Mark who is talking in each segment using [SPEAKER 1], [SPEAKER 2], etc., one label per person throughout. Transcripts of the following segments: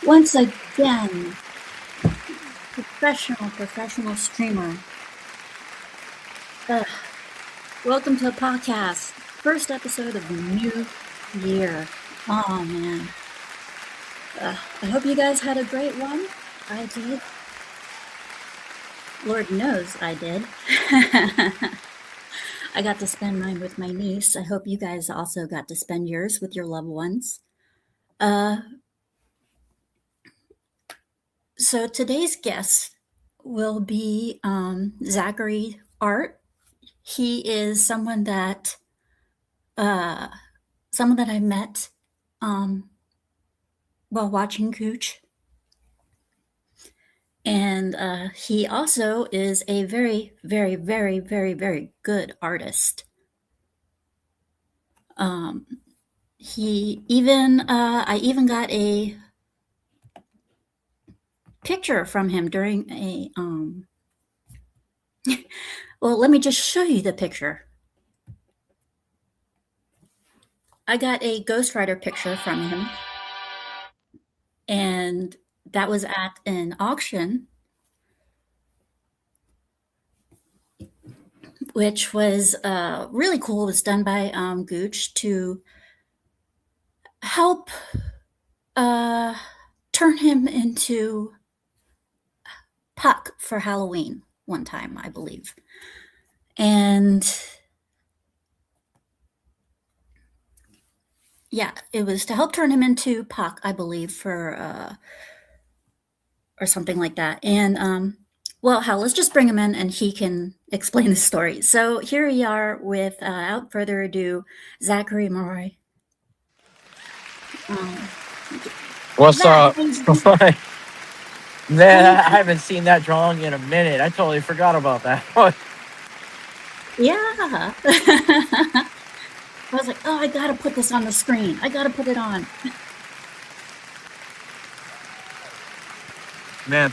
[SPEAKER 1] Once again, professional streamer. Welcome to the podcast. First episode of the new year. Oh man. I hope you guys had a great one. I did. Lord knows I did. I got to spend mine with my niece. I hope you guys also got to spend yours with your loved ones. So today's guest will be Zackary Art. He is someone that I met while watching Cooch. And he also is a very, very, very, very, very good artist. He even I even got a picture from him during a well, let me just show you the picture. I got a Ghost Rider picture from him, and that was at an auction, which was really cool. It was done by Gooch to help turn him into Puck for Halloween one time, I believe. And yeah, it was to help turn him into Puck, I believe, for or something like that. And well, hell, let's just bring him in and he can explain the story. So here we are with, without further ado, Zackary Marois.
[SPEAKER 2] What's up? Man, I haven't seen that drawing in a minute. I totally forgot about that one.
[SPEAKER 1] Yeah. I was like, oh, I gotta put this on the screen. I gotta put it on.
[SPEAKER 2] Man,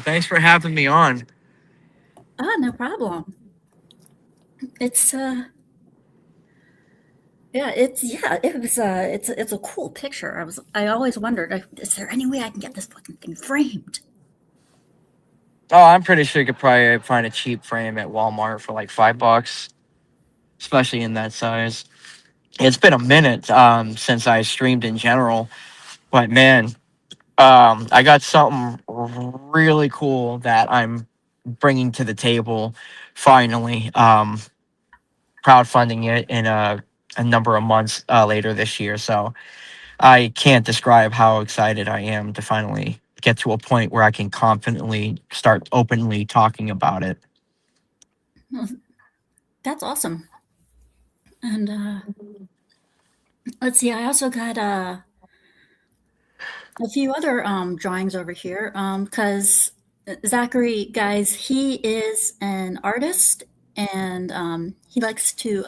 [SPEAKER 2] thanks for having me on.
[SPEAKER 1] No problem. It's it's a cool picture. I always wondered, is there any way I can get this fucking thing framed?
[SPEAKER 2] Oh, I'm pretty sure you could probably find a cheap frame at Walmart for like $5, especially in that size. It's been a minute since I streamed in general, but man, I got something really cool that I'm bringing to the table finally. Crowdfunding it in a number of months later this year. So I can't describe how excited I am to finally get to a point where I can confidently start openly talking about it.
[SPEAKER 1] That's awesome. And let's see, I also got a few other drawings over here because Zackary, guys, he is an artist and he likes to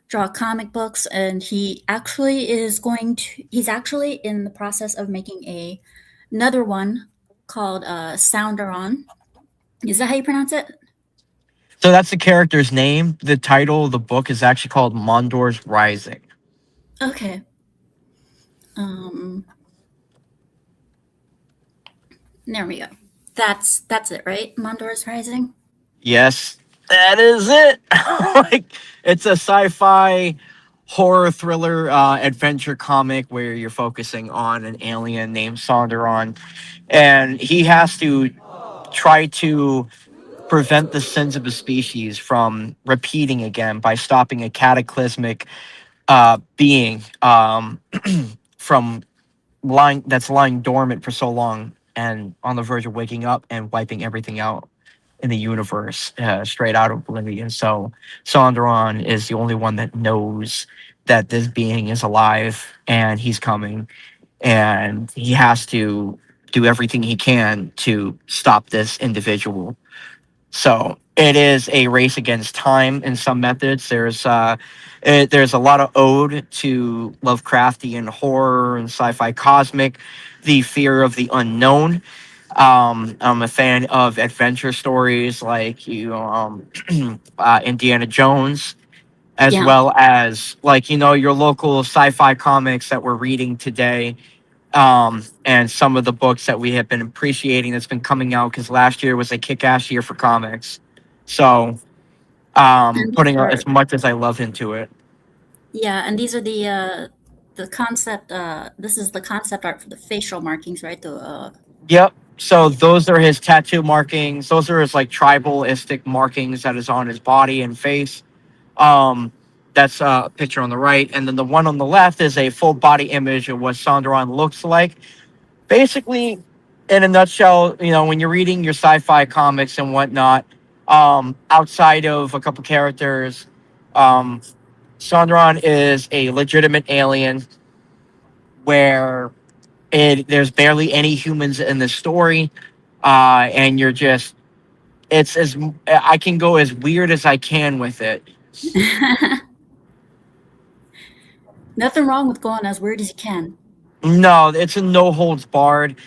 [SPEAKER 1] draw comic books, and he actually he's actually in the process of making another one called Sounderon. Is that how you pronounce it?
[SPEAKER 2] So that's the character's name. The title of the book is actually called Mondor's Rising.
[SPEAKER 1] Okay. There we go. That's it, right? Mondor's Rising?
[SPEAKER 2] Yes, that is it. Like, it's a sci-fi horror thriller adventure comic where you're focusing on an alien named Sonderon, and he has to try to prevent the sins of the species from repeating again by stopping a cataclysmic being from lying dormant for so long and on the verge of waking up and wiping everything out in the universe straight out of oblivion. So Sonderon is the only one that knows that this being is alive and he's coming, and he has to do everything he can to stop this individual. So it is a race against time in some methods. There's a lot of ode to Lovecraftian horror and sci-fi cosmic, the fear of the unknown. I'm a fan of adventure stories like Indiana Jones, as well as your local sci-fi comics that we're reading today. and some of the books that we have been appreciating that's been coming out because last year was a kick-ass year for comics. So
[SPEAKER 1] And these
[SPEAKER 2] putting
[SPEAKER 1] are
[SPEAKER 2] as much as I love into it.
[SPEAKER 1] yeah, and these are the concept. This is the concept art for the facial markings, right? The
[SPEAKER 2] Yep. So those are his tattoo markings. Those are his like tribalistic markings that is on his body and face. Um, that's a picture on the right, and then the one on the left is a full body image of what Sondron looks like. Basically, in a nutshell, when you're reading your sci-fi comics and whatnot, outside of a couple characters, um, Sondron is a legitimate alien where there's barely any humans in the story, and you're just it's as I can go as weird as I can with it.
[SPEAKER 1] nothing wrong with going as weird as you can.
[SPEAKER 2] No, it's a no holds barred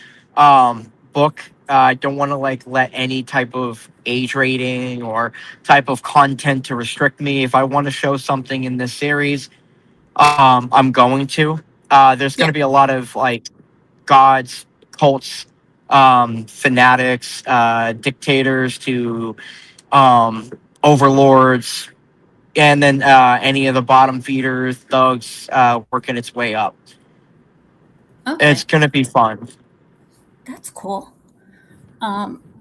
[SPEAKER 2] book. I don't want to like let any type of age rating or type of content to restrict me. If I want to show something in this series, I'm going to. There's going
[SPEAKER 1] Yeah.
[SPEAKER 2] to be a lot of like gods, cults, fanatics, dictators to overlords, and then any of the bottom feeders, thugs, working its way up. It's
[SPEAKER 1] Okay,
[SPEAKER 2] gonna be fun.
[SPEAKER 1] that's cool.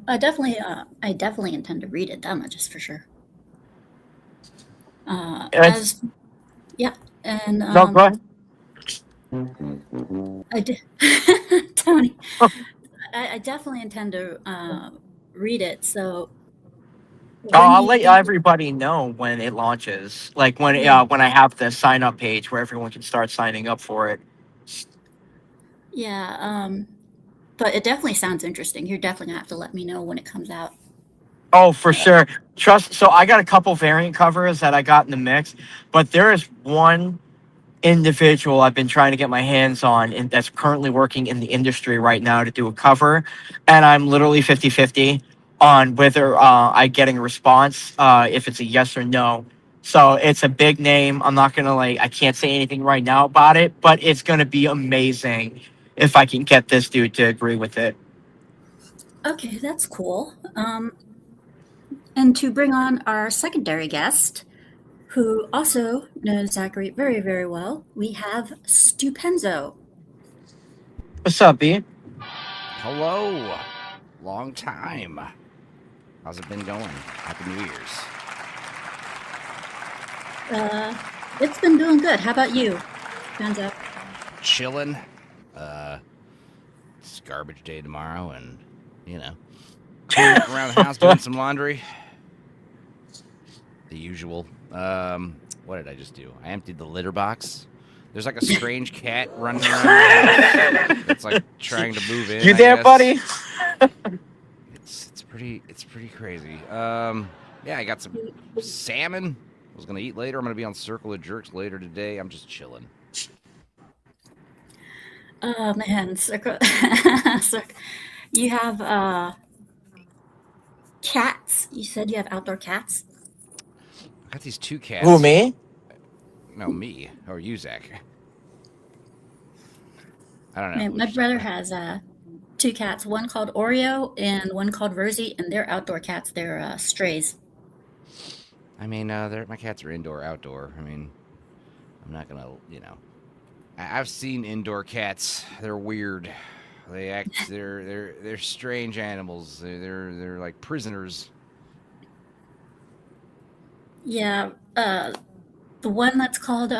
[SPEAKER 1] I definitely intend to read it. That much is for sure.
[SPEAKER 2] It's
[SPEAKER 1] As yeah, and
[SPEAKER 2] no, go ahead.
[SPEAKER 1] I did, Tony. I definitely intend to read it. So
[SPEAKER 2] Oh,
[SPEAKER 1] when do
[SPEAKER 2] I'll
[SPEAKER 1] you
[SPEAKER 2] let
[SPEAKER 1] think?
[SPEAKER 2] everybody know when it launches. Like
[SPEAKER 1] Yeah,
[SPEAKER 2] when I have the sign up page where everyone can start signing up for it.
[SPEAKER 1] yeah. But it definitely sounds interesting. You're definitely gonna have to let me know when it comes out.
[SPEAKER 2] Oh, for sure. Trust. So I got a couple variant covers that I got in the mix, but there is one individual I've been trying to get my hands on and that's currently working in the industry right now to do a cover. And I'm literally 50-50 on whether I getting a response, if it's a yes or no. So it's a big name. I'm not going to I can't say anything right now about it, but it's going to be amazing if I can get this dude to agree with it.
[SPEAKER 1] Okay, that's cool. And to bring on our secondary guest, who also knows Zachary very, very well, we have Stupenzo.
[SPEAKER 2] What's up, B?
[SPEAKER 3] Hello. Long time. How's it been going? Happy New Year's.
[SPEAKER 1] It's been doing good. How about you, Stupenzo?
[SPEAKER 3] Chilling. It's garbage day tomorrow, and around the house doing some laundry. The usual. What did I just do? I emptied the litter box. There's like a strange cat running around the house that's like trying to move in.
[SPEAKER 2] You
[SPEAKER 3] I
[SPEAKER 2] there,
[SPEAKER 3] guess.
[SPEAKER 2] buddy?
[SPEAKER 3] It's pretty crazy. Yeah, I got some salmon. I was gonna eat later. I'm gonna be on Circle of Jerks later today. I'm just chilling.
[SPEAKER 1] Oh man, you have cats. You said you have outdoor cats.
[SPEAKER 3] I got these two cats.
[SPEAKER 2] Who, me?
[SPEAKER 3] No, me or you, Zach. I don't know.
[SPEAKER 1] My brother has two cats, one called Oreo and one called Rosie, and they're outdoor cats. They're strays.
[SPEAKER 3] I mean, my cats are indoor, outdoor. I mean, I'm not gonna, I've seen indoor cats. They're weird. They act. They're strange animals. They're like prisoners.
[SPEAKER 1] Yeah, the one that's called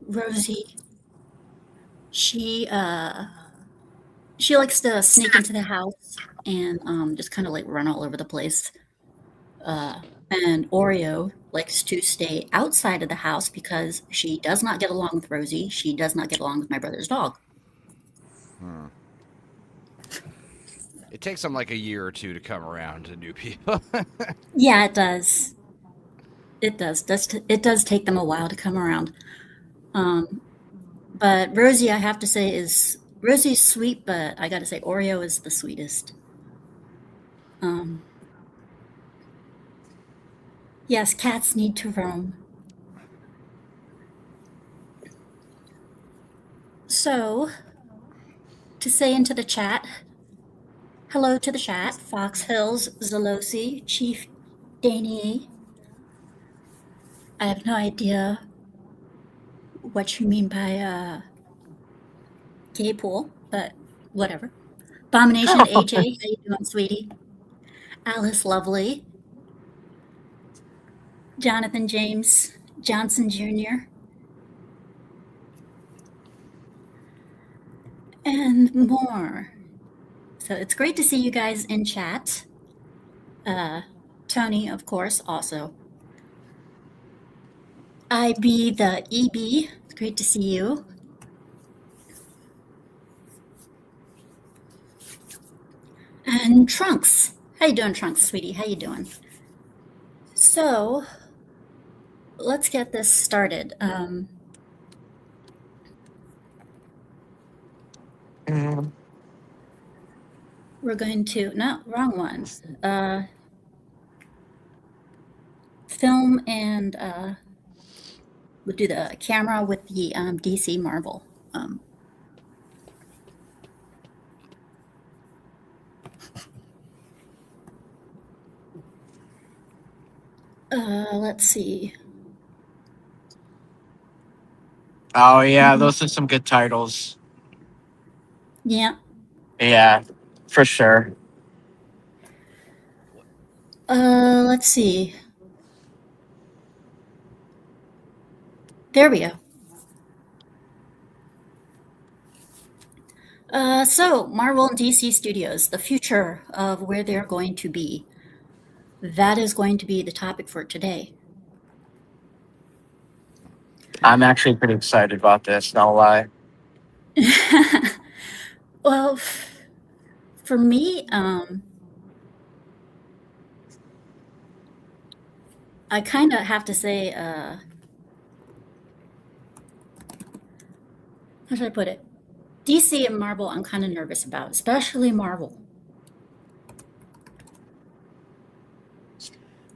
[SPEAKER 1] Rosie. She she likes to sneak into the house and just kind of like run all over the place. And Oreo likes to stay outside of the house because she does not get along with Rosie. She does not get along with my brother's dog.
[SPEAKER 3] It takes them like a year or two to come around to new people.
[SPEAKER 1] Yeah, it does. It does. It does take them a while to come around. But Rosie, I have to say, is Rosie's sweet, but I got to say Oreo is the sweetest. Yes, cats need to roam. So, to say into the chat. Hello to the chat. Fox Hills, Zalosi, Chief Danny. I have no idea what you mean by gay pool, but whatever. Abomination AJ, how you doing, sweetie? Alice Lovely. Jonathan James Johnson Jr. And more. So it's great to see you guys in chat. Tony, of course, also. IB the EB, it's great to see you. And Trunks. How you doing, Trunks, sweetie? How you doing? So, let's get this started. We're going to, no, wrong one. Film and we'll do the camera with the DC Marvel. Let's see.
[SPEAKER 2] Oh yeah, those are some good titles.
[SPEAKER 1] Yeah.
[SPEAKER 2] Yeah, for sure.
[SPEAKER 1] Let's see. There we go. So, Marvel and DC Studios, the future of where they're going to be. That is going to be the topic for today.
[SPEAKER 2] I'm actually pretty excited about this, no lie.
[SPEAKER 1] Well, for me, I kind of have to say, how should I put it? DC and Marvel, I'm kind of nervous about, especially Marvel.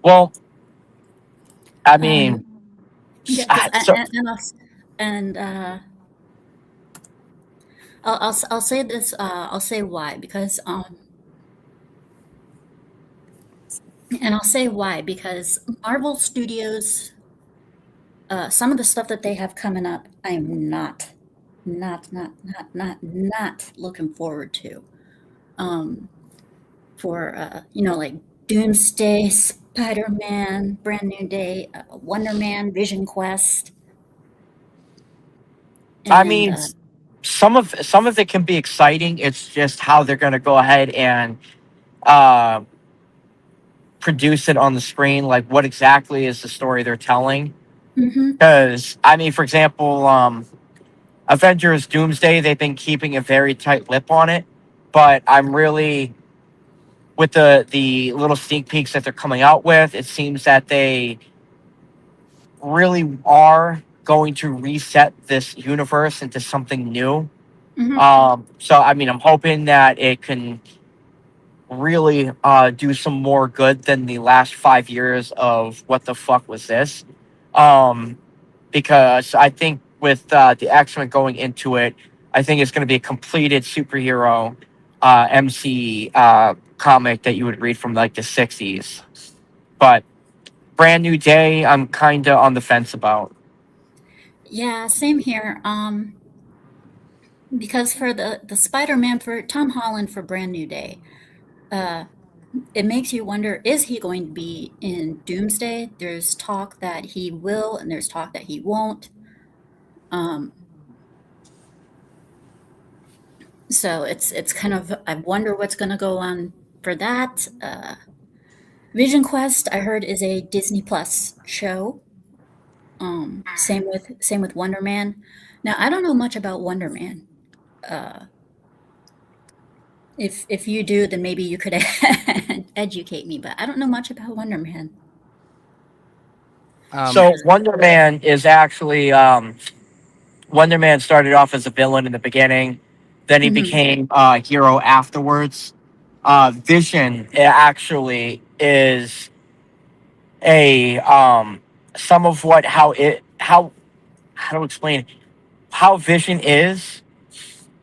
[SPEAKER 2] Well, I mean,
[SPEAKER 1] yeah, I'll say this. I'll say why because and I'll say why because Marvel Studios, some of the stuff that they have coming up, I'm not looking forward to. For like Doomsday, Spider-Man, Brand New Day, Wonder Man, Vision Quest. And,
[SPEAKER 2] I mean, some of it can be exciting. It's just how they're going to go ahead and produce it on the screen. Like, what exactly is the story they're telling? Because I mean, for example, Avengers Doomsday, they've been keeping a very tight lip on it, but I'm really with the little sneak peeks that they're coming out with, it seems that they really are going to reset this universe into something new. So I mean, I'm hoping that it can really do some more good than the last 5 years of what the fuck was this. Because I think with the X-Men going into it, I think it's going to be a completed superhero MC comic that you would read from like the 60s. But Brand New Day, I'm kind of on the fence about.
[SPEAKER 1] Yeah, same here. Because for the Spider-Man, for Tom Holland for Brand New Day, it makes you wonder, is he going to be in Doomsday? There's talk that he will, and there's talk that he won't. So it's kind of, I wonder what's going to go on for that. Vision Quest, I heard, is a Disney Plus show. Same with Wonder Man. Now, I don't know much about Wonder Man. If you do, then maybe you could educate me, but I don't know much about Wonder Man.
[SPEAKER 2] So Wonder Man is actually Wonder Man started off as a villain in the beginning, then he became a hero afterwards. Vision actually is a some of what how to explain how Vision is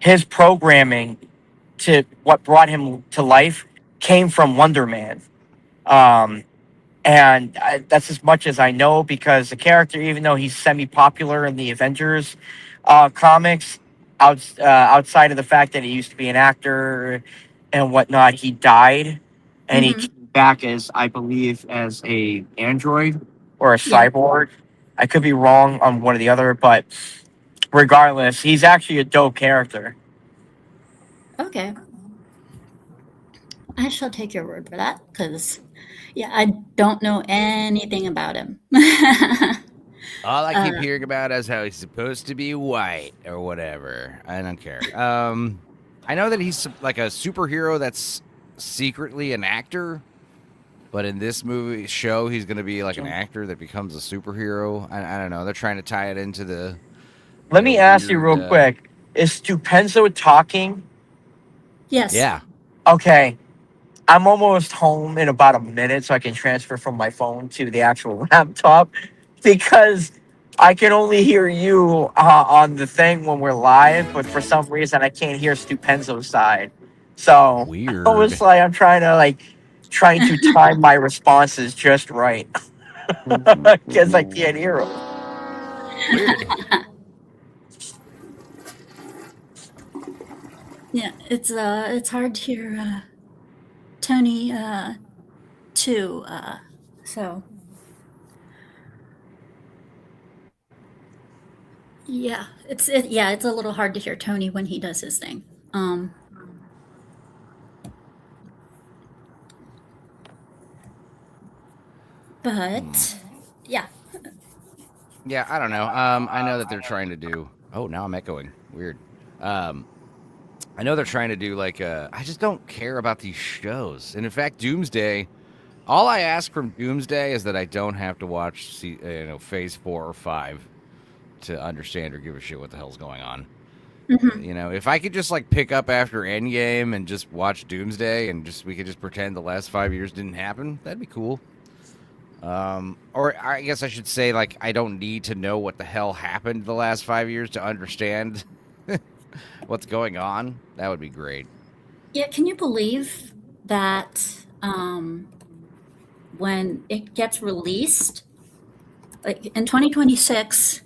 [SPEAKER 2] his programming to what brought him to life came from Wonder Man. Um, that's as much as I know because the character, even though he's semi-popular in the Avengers comics, outside of the fact that he used to be an actor and whatnot, he died, and he
[SPEAKER 1] Mm-hmm.
[SPEAKER 2] came back as, I believe, as a android or a
[SPEAKER 1] Yeah.
[SPEAKER 2] cyborg. I could be wrong on one or the other, but regardless, he's actually a dope character.
[SPEAKER 1] Okay. I shall take your word for that because, yeah, I don't know anything about him.
[SPEAKER 3] All I keep hearing about is how he's supposed to be white or whatever. I don't care. I know that he's like a superhero that's secretly an actor, but in this movie show, he's going to be like an actor that becomes a superhero. I don't know. They're trying to tie it into the.
[SPEAKER 2] Let me ask you
[SPEAKER 3] weird,
[SPEAKER 2] real quick: is Stupenzo talking?
[SPEAKER 1] Yes.
[SPEAKER 3] Yeah.
[SPEAKER 2] Okay, I'm almost home in about a minute, so I can transfer from my phone to the actual laptop because I can only hear you on the thing when we're live, but for some reason I can't hear Stupenzo's side. So I
[SPEAKER 3] Weird.
[SPEAKER 2] was like, I'm trying to time my responses just right because I can't hear him.
[SPEAKER 3] Weird.
[SPEAKER 1] Yeah, it's hard to hear Tony too. So yeah, it's a little hard to hear Tony when he does his thing. But yeah,
[SPEAKER 3] Yeah, I don't know. I know that they're trying to do. Oh, now I'm echoing. Weird. I know they're trying to do like. I just don't care about these shows. And in fact, Doomsday. All I ask from Doomsday is that I don't have to watch, Phase 4 or 5 to understand or give a shit what the hell's going on. If I could just like pick up after Endgame and just watch Doomsday and we could just pretend the last 5 years didn't happen, that'd be cool. Or I guess I should say, like, I don't need to know what the hell happened the last 5 years to understand what's going on. That would be great.
[SPEAKER 1] yeah. Can you believe that when it gets released, like in 2026,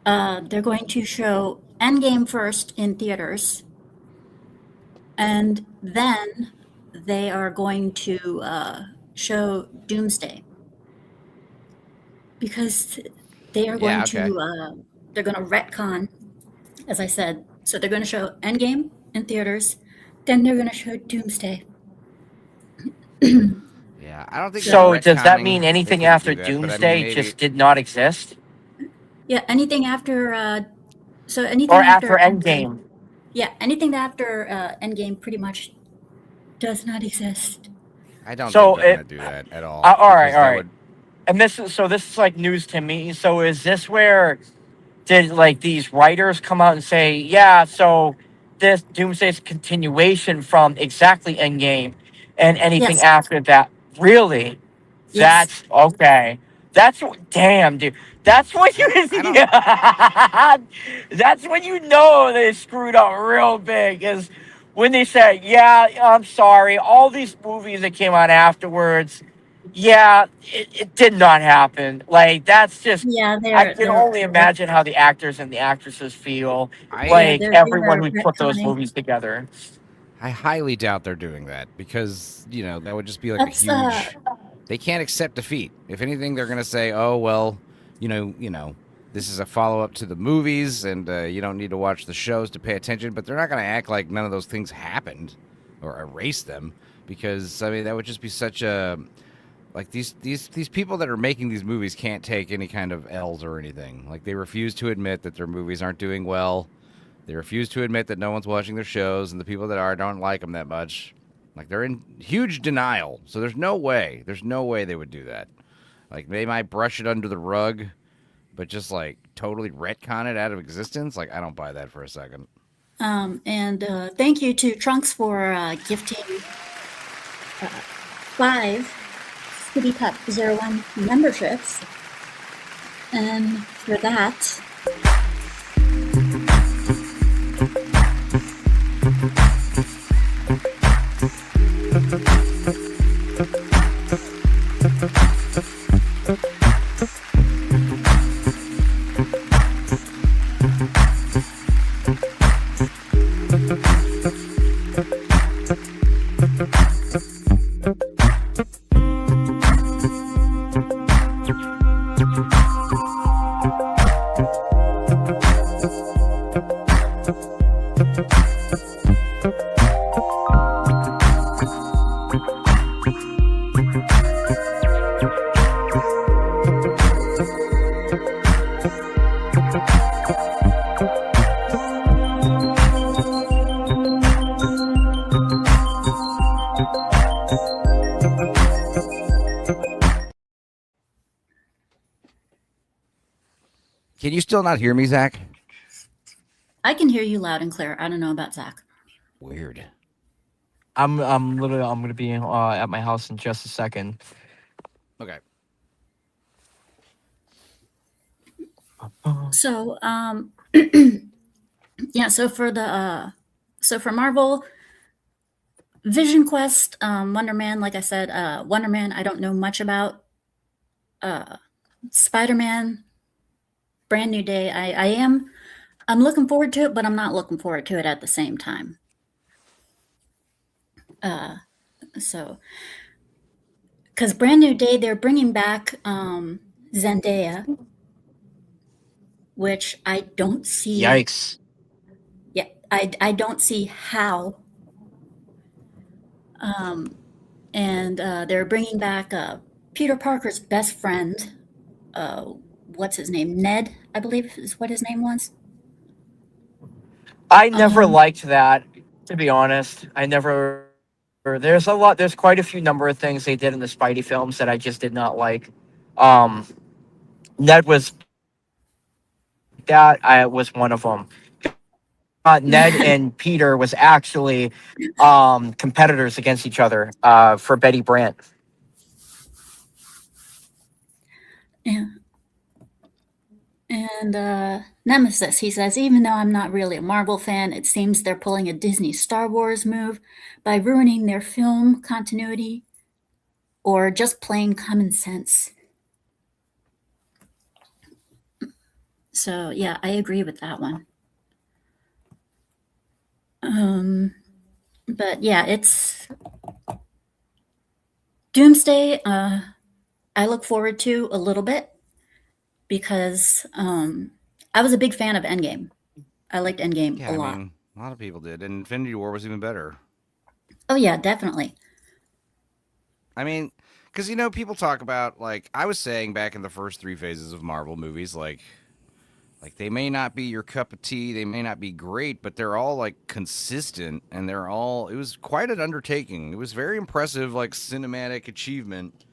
[SPEAKER 1] they're going to show Endgame first in theaters, and then they are going to show Doomsday because they are going to they're going to retcon, as I said. So they're going to show Endgame in theaters, then they're going to show Doomsday.
[SPEAKER 3] Yeah, I don't think.
[SPEAKER 2] So does that mean
[SPEAKER 3] they
[SPEAKER 2] anything
[SPEAKER 3] couldn't
[SPEAKER 2] after
[SPEAKER 3] do that, but I mean,
[SPEAKER 2] Doomsday
[SPEAKER 3] maybe.
[SPEAKER 2] just did not exist?
[SPEAKER 1] Yeah, anything after anything
[SPEAKER 2] Or after Endgame?
[SPEAKER 1] Yeah, anything after Endgame pretty much does not exist.
[SPEAKER 3] I don't
[SPEAKER 2] So
[SPEAKER 3] think they're going to do that at all.
[SPEAKER 2] all right,
[SPEAKER 3] because
[SPEAKER 2] all
[SPEAKER 3] that
[SPEAKER 2] right.
[SPEAKER 3] would-
[SPEAKER 2] And this is like news to me. So is this where did like these writers come out and say, yeah, so this Doomsday's continuation from exactly Endgame, and anything
[SPEAKER 1] Yes.
[SPEAKER 2] after that? Really?
[SPEAKER 1] Yes.
[SPEAKER 2] That's okay. Damn, dude. That's when you that's when you know they screwed up real big. Is when they said, yeah, I'm sorry, all these movies that came out afterwards, yeah, it did not happen. Like that's just
[SPEAKER 1] Yeah,
[SPEAKER 2] I can only imagine how the actors and the actresses feel. Like everyone who put those movies together.
[SPEAKER 3] I highly doubt they're doing that because, that would just be like a huge. They can't accept defeat. If anything, they're going to say, oh, well, this is a follow-up to the movies and you don't need to watch the shows to pay attention. But they're not going to act like none of those things happened or erase them because, I mean, that would just be such a... Like, these people that are making these movies can't take any kind of L's or anything. Like, they refuse to admit that their movies aren't doing well. They refuse to admit that no one's watching their shows and the people that are don't like them that much. Like, they're in huge denial. So there's no way they would do that. Like, they might brush it under the rug, but just, like, totally retcon it out of existence? Like, I don't buy that for a second.
[SPEAKER 1] And thank you to Trunks for gifting 5 SCOOBYPUP 01 memberships. And for that,
[SPEAKER 3] Can you still not hear me, Zach?
[SPEAKER 1] I can hear you loud and clear. I don't know about Zach.
[SPEAKER 3] Weird.
[SPEAKER 2] I'm gonna be at my house in just a second.
[SPEAKER 3] Okay.
[SPEAKER 1] So, yeah. So for Marvel, Vision Quest, Wonder Man. Like I said, Wonder Man. I don't know much about. Spider-Man, Brand New Day. I'm looking forward to it, but I'm not looking forward to it at the same time. So, because Brand New Day, they're bringing back Zendaya, which I don't see.
[SPEAKER 2] Yikes!
[SPEAKER 1] Yeah, I don't see how. And they're bringing back Peter Parker's best friend. What's his name? Ned, I believe is what his name was.
[SPEAKER 2] I never liked that, to be honest. I never. There's quite a few number of things they did in the Spidey films that I just did not like. Ned was that. I was one of them. Ned and Peter was actually competitors against each other for Betty Brant.
[SPEAKER 1] Yeah. And Nemesis, he says, even though I'm not really a Marvel fan, it seems they're pulling a Disney Star Wars move by ruining their film continuity or just plain common sense. So, yeah, I agree with that one. But yeah, it's Doomsday. I look forward to a little bit because I was a big fan of Endgame. I liked Endgame a lot.
[SPEAKER 3] I mean, a lot of people did, and Infinity War was even better.
[SPEAKER 1] Oh yeah, definitely.
[SPEAKER 3] I mean, because people talk about, like I was saying back in the first 3 phases of Marvel movies, like they may not be your cup of tea, they may not be great, but they're all like consistent, and it was quite an undertaking. It was very impressive, like cinematic achievement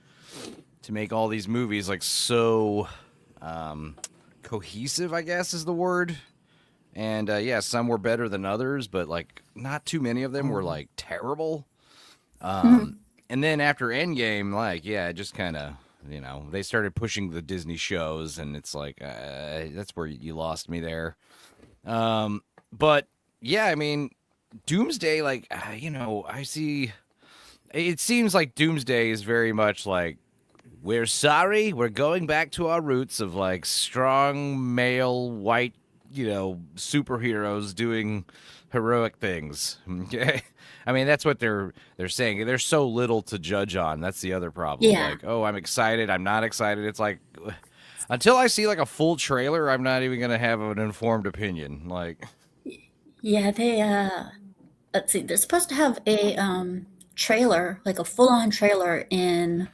[SPEAKER 3] to make all these movies like so cohesive, I guess is the word. And yeah, some were better than others, but like not too many of them were like terrible. And then after Endgame, like, yeah, it just kind of, they started pushing the Disney shows, and it's like, that's where you lost me there. But yeah, I mean, Doomsday, like, I see, it seems like Doomsday is very much like, we're sorry, we're going back to our roots of like strong male white, superheroes doing heroic things. Okay. I mean, that's what they're saying. There's so little to judge on. That's the other problem.
[SPEAKER 1] Yeah.
[SPEAKER 3] Like, oh, I'm excited, I'm not excited. It's like, until I see like a full trailer, I'm not even gonna have an informed opinion. Like,
[SPEAKER 1] yeah, they let's see, they're supposed to have a trailer, like a full-on trailer in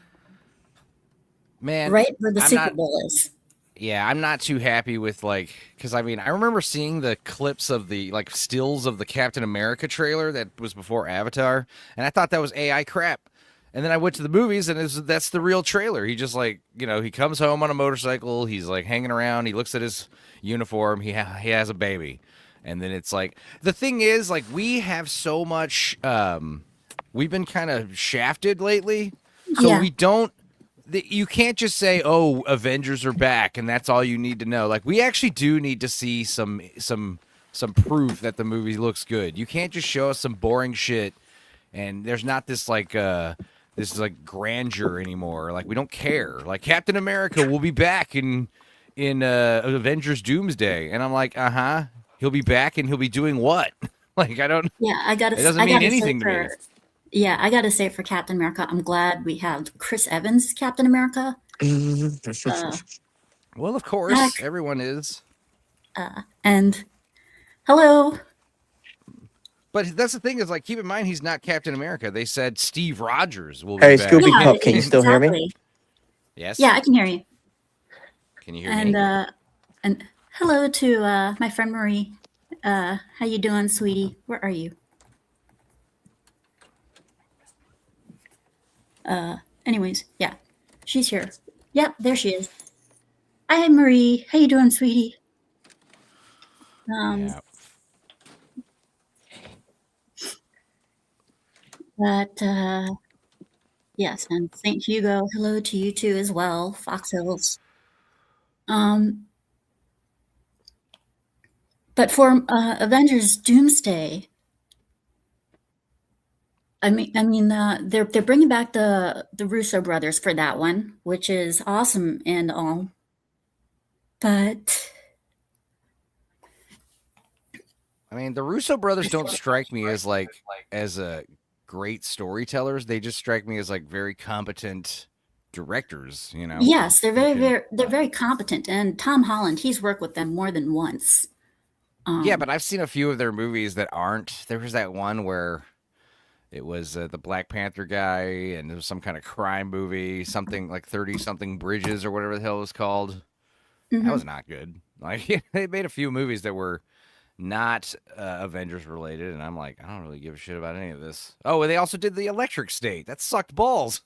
[SPEAKER 3] man,
[SPEAKER 1] right where the
[SPEAKER 3] I'm
[SPEAKER 1] Super
[SPEAKER 3] not.
[SPEAKER 1] Bowl is.
[SPEAKER 3] Yeah, I'm not too happy with like, because I mean, I remember seeing the clips of the like stills of the Captain America trailer that was before Avatar, and I thought that was AI crap. And then I went to the movies, and that's the real trailer. He just like, he comes home on a motorcycle, he's like hanging around, he looks at his uniform, he has a baby, and then it's like, the thing is, like, we have so much, we've been kind of shafted lately, so
[SPEAKER 1] Yeah.
[SPEAKER 3] we don't. You can't just say, "Oh, Avengers are back," and that's all you need to know. Like, we actually do need to see some proof that the movie looks good. You can't just show us some boring shit and there's not this like this is like grandeur anymore. Like we don't care. Like Captain America will be back in Avengers Doomsday, and I'm like, he'll be back and he'll be doing what? Like I don't.
[SPEAKER 1] Yeah,
[SPEAKER 3] It doesn't
[SPEAKER 1] I
[SPEAKER 3] mean
[SPEAKER 1] gotta say
[SPEAKER 3] anything to me.
[SPEAKER 1] for yeah, I gotta say for Captain America, I'm glad we have Chris Evans Captain America.
[SPEAKER 3] Well, of
[SPEAKER 1] Zack,
[SPEAKER 3] course, everyone is.
[SPEAKER 1] and hello.
[SPEAKER 3] But that's the thing is like keep in mind he's not Captain America. They said Steve Rogers will be
[SPEAKER 2] Hey,
[SPEAKER 3] back.
[SPEAKER 2] Scooby
[SPEAKER 1] Yeah,
[SPEAKER 2] Pup, can you still hear me?
[SPEAKER 1] exactly.
[SPEAKER 3] Yes.
[SPEAKER 1] Yeah, I can hear you.
[SPEAKER 3] Can you hear me?
[SPEAKER 1] And hello to my friend Marie. How you doing, sweetie? Where are you? Anyways, yeah, she's here. Yep, there she is. Hi, Marie. How you doing, sweetie?
[SPEAKER 3] Yeah.
[SPEAKER 1] But yes, and St. Hugo, hello to you too as well, Fox Hills. But for Avengers Doomsday, they're bringing back the Russo brothers for that one, which is awesome and all. But
[SPEAKER 3] I mean, the Russo brothers don't strike me as like as a great storytellers. They just strike me as like very competent directors, you know.
[SPEAKER 1] yes, they're very competent. And Tom Holland, he's worked with them more than once.
[SPEAKER 3] Yeah, but I've seen a few of their movies that aren't. There was that one where it was the Black Panther guy, and it was some kind of crime movie, something like 30-something Bridges or whatever the hell it was called. That was not good. Like they made a few movies that were not Avengers related, and I'm like, I don't really give a shit about any of this. Oh, and they also did the Electric State. That sucked balls.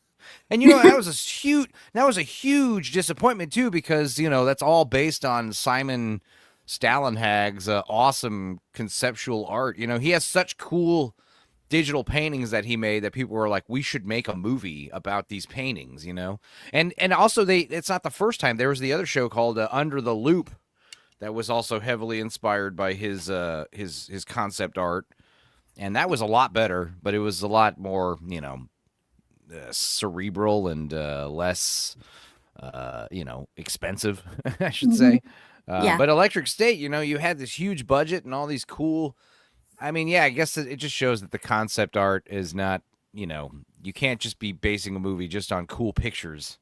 [SPEAKER 3] And you know that was a huge disappointment too, because you know that's all based on Simon Stalenhag's awesome conceptual art. You know, he has such cool digital paintings that he made that people were like, we should make a movie about these paintings, you know. And also it's not the first time. There was the other show called Under the Loop that was also heavily inspired by his concept art, and that was a lot better, but it was a lot more, you know, cerebral and less you know, expensive, I should say.
[SPEAKER 1] Yeah.
[SPEAKER 3] But Electric State, you know, you had this huge budget and all these cool. I mean, yeah, I guess it just shows that the concept art is not, you know, you can't just be basing a movie just on cool pictures.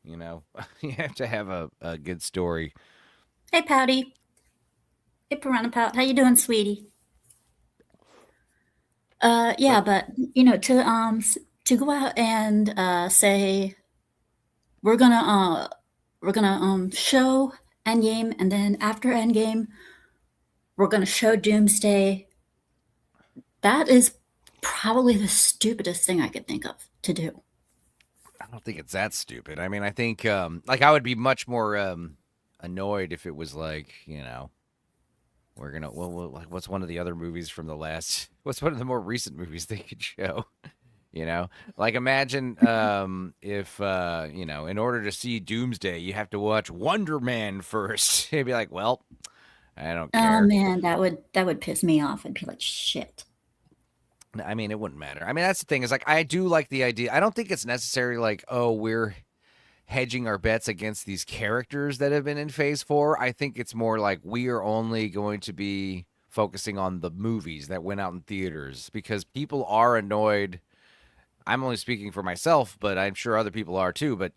[SPEAKER 3] You know, you have to have a good story.
[SPEAKER 1] Hey, Pouty. Hey, Piranha Pout. How you doing, sweetie? Yeah, but you know, to go out and say we're gonna show Endgame, and then after Endgame, we're gonna show Doomsday. That is probably the stupidest thing I could think of to do.
[SPEAKER 3] I don't think it's that stupid. I mean, I think like I would be much more annoyed if it was like, you know, we're gonna like what's one of the other movies from the last? What's one of the more recent movies they could show? You know, like imagine if you know, in order to see Doomsday, you have to watch Wonder Man first. You'd be like, well, I don't care.
[SPEAKER 1] Oh man, that would piss me off. I'd be like, shit.
[SPEAKER 3] I mean, it wouldn't matter. I mean, that's the thing is like I do like the idea. I don't think it's necessary like, oh, we're hedging our bets against these characters that have been in Phase 4. I think it's more like we are only going to be focusing on the movies that went out in theaters because people are annoyed. I'm only speaking for myself, but I'm sure other people are too. But,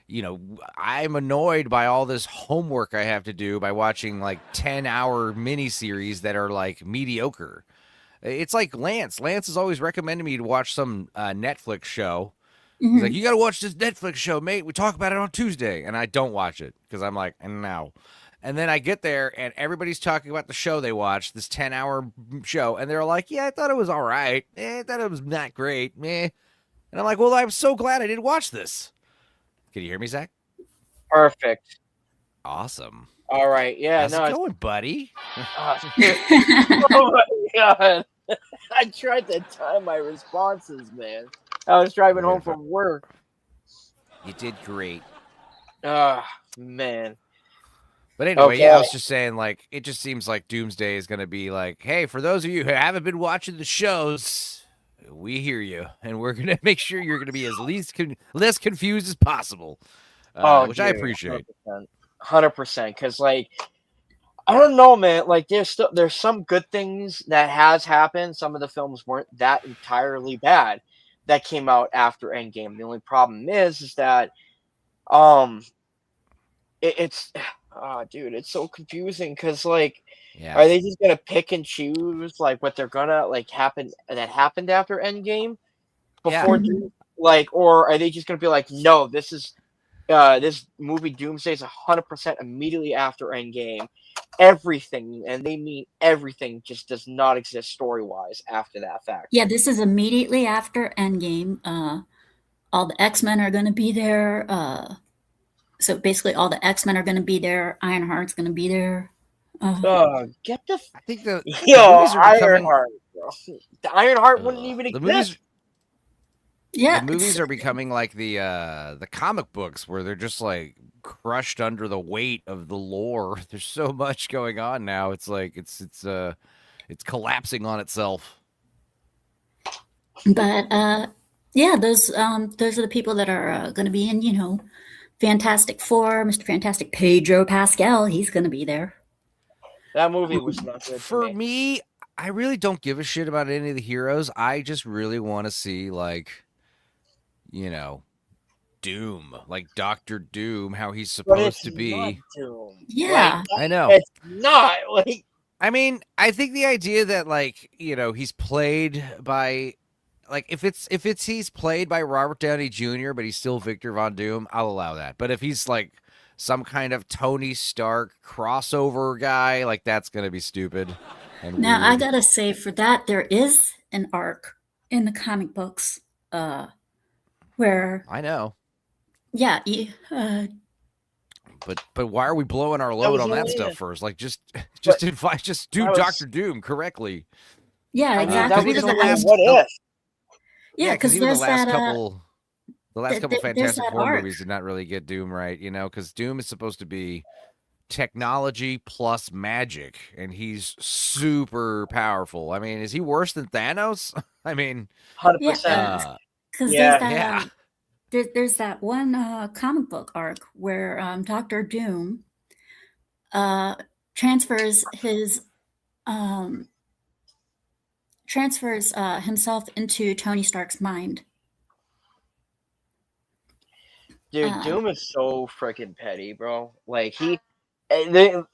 [SPEAKER 3] you know, I'm annoyed by all this homework I have to do by watching like 10-hour miniseries that are like mediocre. It's like Lance. Lance has always recommended me to watch some Netflix show. He's like, you got to watch this Netflix show, mate. We talk about it on Tuesday. And I don't watch it because I'm like, no. And then I get there and everybody's talking about the show they watched, this 10-hour show. And they're like, yeah, I thought it was all right. I thought it was not great. And I'm like, well, I'm so glad I didn't watch this. Can you hear me, Zach?
[SPEAKER 2] Perfect.
[SPEAKER 3] Awesome.
[SPEAKER 2] All right. Yeah.
[SPEAKER 3] How's it going, buddy?
[SPEAKER 2] Oh my god! I tried to time my responses, man. I was driving home from work.
[SPEAKER 3] You did great.
[SPEAKER 2] Man.
[SPEAKER 3] But anyway, yeah, I was just saying, like, it just seems like Doomsday is going to be like, hey, for those of you who haven't been watching the shows, We hear you, and we're gonna make sure you're gonna be as less confused as possible,
[SPEAKER 2] Oh,
[SPEAKER 3] which I
[SPEAKER 2] dude,
[SPEAKER 3] appreciate.
[SPEAKER 2] 100%. Because like I don't know, man. Like there's some good things that has happened. Some of the films weren't that entirely bad that came out after Endgame. The only problem is that um it's oh dude, it's so confusing because like
[SPEAKER 3] Yeah,
[SPEAKER 2] are they just gonna pick and choose like what they're gonna like happen that happened after Endgame
[SPEAKER 3] yeah.
[SPEAKER 2] before Doom? Like, or are they just gonna be like, no, this movie Doomsday is 100% immediately after Endgame. Everything, and they mean everything, just does not exist story wise after that fact.
[SPEAKER 1] Yeah, this is immediately after Endgame. All the X-Men are going to be there. So basically, all the X-Men are going to be there. Ironheart's going to be there.
[SPEAKER 2] Get the
[SPEAKER 3] I think the
[SPEAKER 2] yo
[SPEAKER 3] movies are becoming
[SPEAKER 2] Ironheart, bro. The Ironheart wouldn't even
[SPEAKER 3] the movies
[SPEAKER 2] exist.
[SPEAKER 3] the
[SPEAKER 1] Yeah,
[SPEAKER 3] movies are becoming like the comic books where they're just like crushed under the weight of the lore. There's so much going on now. It's like it's collapsing on itself.
[SPEAKER 1] but yeah, those are the people that are going to be in, Fantastic Four. Mr. Fantastic, Pedro Pascal, he's going to be there.
[SPEAKER 2] That movie was not good to
[SPEAKER 3] For
[SPEAKER 2] me.
[SPEAKER 3] me, I really don't give a shit about any of the heroes. I just really want to see like, you know, Doom, like Doctor Doom, how he's
[SPEAKER 2] But it's
[SPEAKER 3] supposed to
[SPEAKER 2] not
[SPEAKER 3] be.
[SPEAKER 2] Doom. Like
[SPEAKER 1] Yeah,
[SPEAKER 3] I know.
[SPEAKER 2] it's not like
[SPEAKER 3] I mean, I think the idea that like, he's played by like if it's he's played by Robert Downey Jr., but he's still Victor Von Doom, I'll allow that. But if he's like some kind of Tony Stark crossover guy, like that's gonna be stupid and
[SPEAKER 1] now I
[SPEAKER 3] weird.
[SPEAKER 1] gotta say, for that, there is an arc in the comic books where,
[SPEAKER 3] I know.
[SPEAKER 1] yeah,
[SPEAKER 3] But why are we blowing our
[SPEAKER 2] that
[SPEAKER 3] load
[SPEAKER 2] was
[SPEAKER 3] on that
[SPEAKER 2] only
[SPEAKER 3] stuff first? Like just
[SPEAKER 2] but
[SPEAKER 3] just do
[SPEAKER 2] that was
[SPEAKER 3] Doctor Doom correctly.
[SPEAKER 1] yeah,
[SPEAKER 2] I mean
[SPEAKER 3] Because
[SPEAKER 2] that
[SPEAKER 1] exactly.
[SPEAKER 2] was
[SPEAKER 3] even
[SPEAKER 1] Because
[SPEAKER 3] the
[SPEAKER 2] only a
[SPEAKER 3] last
[SPEAKER 2] what if.
[SPEAKER 1] yeah,
[SPEAKER 3] because
[SPEAKER 1] because
[SPEAKER 3] even the last couple
[SPEAKER 1] there's
[SPEAKER 3] Fantastic
[SPEAKER 1] that
[SPEAKER 3] Four
[SPEAKER 1] arc.
[SPEAKER 3] movies did not really get Doom right, because Doom is supposed to be technology plus magic, and he's super powerful. I mean, is he worse than Thanos? I mean,
[SPEAKER 1] Yeah,
[SPEAKER 2] 100%.
[SPEAKER 1] because
[SPEAKER 2] Yeah.
[SPEAKER 3] yeah,
[SPEAKER 1] there's that one comic book arc where Doctor Doom uh, transfers his um, transfers himself into Tony Stark's mind.
[SPEAKER 2] Dude,
[SPEAKER 1] Uh,
[SPEAKER 2] Doom is so freaking petty, bro. Like